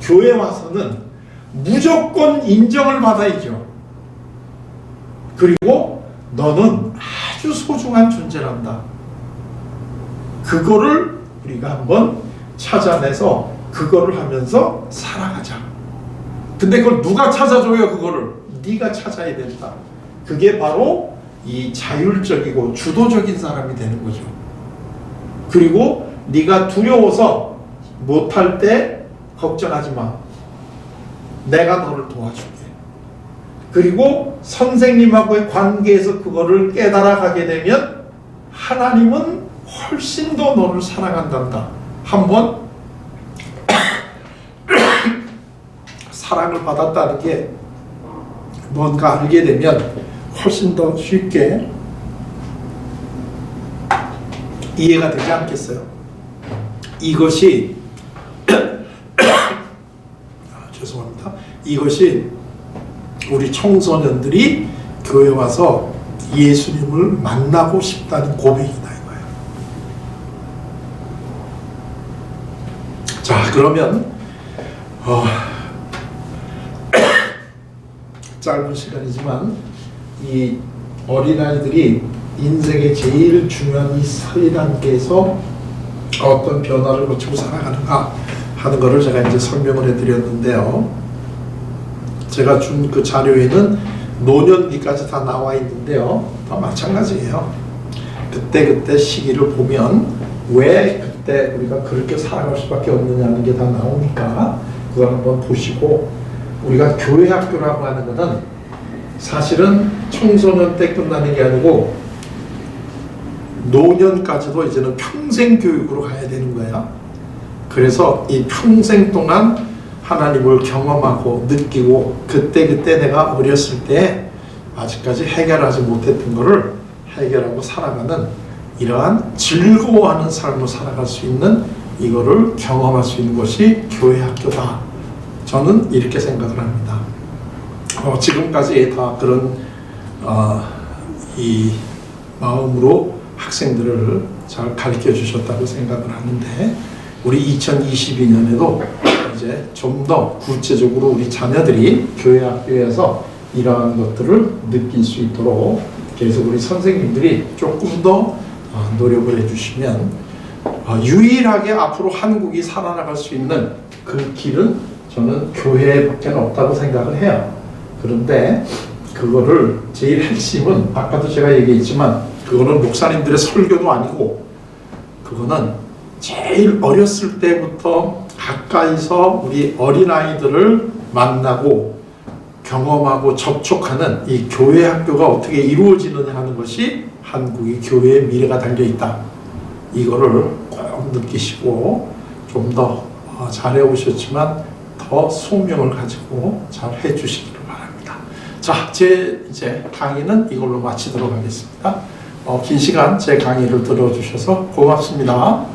교회 와서는 무조건 인정을 받아야죠. 그리고 너는 아주 소중한 존재란다. 그거를 우리가 한번 찾아내서 그거를 하면서 살아가자. 근데 그걸 누가 찾아줘요? 그거를 네가 찾아야 된다. 그게 바로 이 자율적이고 주도적인 사람이 되는 거죠. 그리고 네가 두려워서 못할 때 걱정하지 마. 내가 너를 도와줄게. 그리고 선생님하고의 관계에서 그거를 깨달아가게 되면 하나님은 훨씬 더 너를 사랑한단다. 한번 사랑을 받았다는 게 뭔가 알게 되면 훨씬 더 쉽게 이해가 되지 않겠어요? 이것이 죄송합니다. 이것이 우리 청소년들이 교회 와서 예수님을 만나고 싶다는 고백이다 이거예요. 자, 그러면 짧은 시간이지만 이 어린아이들이 인생의 제일 중요한 이 사회 단계에서 어떤 변화를 거치고 살아가는가 하는 것을 제가 이제 설명을 해드렸는데요. 제가 준 그 자료에는 노년기까지 다 나와 있는데요. 다 마찬가지예요. 그때 시기를 보면 왜 그때 우리가 그렇게 살아갈 수밖에 없느냐는 게 다 나오니까 그걸 한번 보시고, 우리가 교회 학교라고 하는 것은 사실은 청소년 때 끝나는 게 아니고 노년까지도 이제는 평생 교육으로 가야 되는 거야. 그래서 이 평생 동안 하나님을 경험하고 느끼고 그때 내가 어렸을 때 아직까지 해결하지 못했던 것을 해결하고 살아가는 이러한 즐거워하는 삶을 살아갈 수 있는 이거를 경험할 수 있는 것이 교회 학교다. 저는 이렇게 생각을 합니다. 지금까지 다 그런 이 마음으로 학생들을 잘 가르쳐 주셨다고 생각을 하는데, 우리 2022년에도 이제 좀 더 구체적으로 우리 자녀들이 교회 학교에서 이러한 것들을 느낄 수 있도록 계속 우리 선생님들이 조금 더 노력을 해주시면 유일하게 앞으로 한국이 살아나갈 수 있는 그 길은 저는 교회밖에 없다고 생각을 해요. 그런데 그거를 제일 핵심은 아까도 제가 얘기했지만 그거는 목사님들의 설교도 아니고, 그거는 제일 어렸을 때부터 가까이서 우리 어린아이들을 만나고 경험하고 접촉하는 이 교회 학교가 어떻게 이루어지느냐 하는 것이 한국의 교회의 미래가 달려있다. 이거를 꼭 느끼시고 좀 더 잘해 오셨지만 더 소명을 가지고 잘 해주시기를 바랍니다. 자, 제 이제 강의는 이걸로 마치도록 하겠습니다. 긴 시간 제 강의를 들어주셔서 고맙습니다.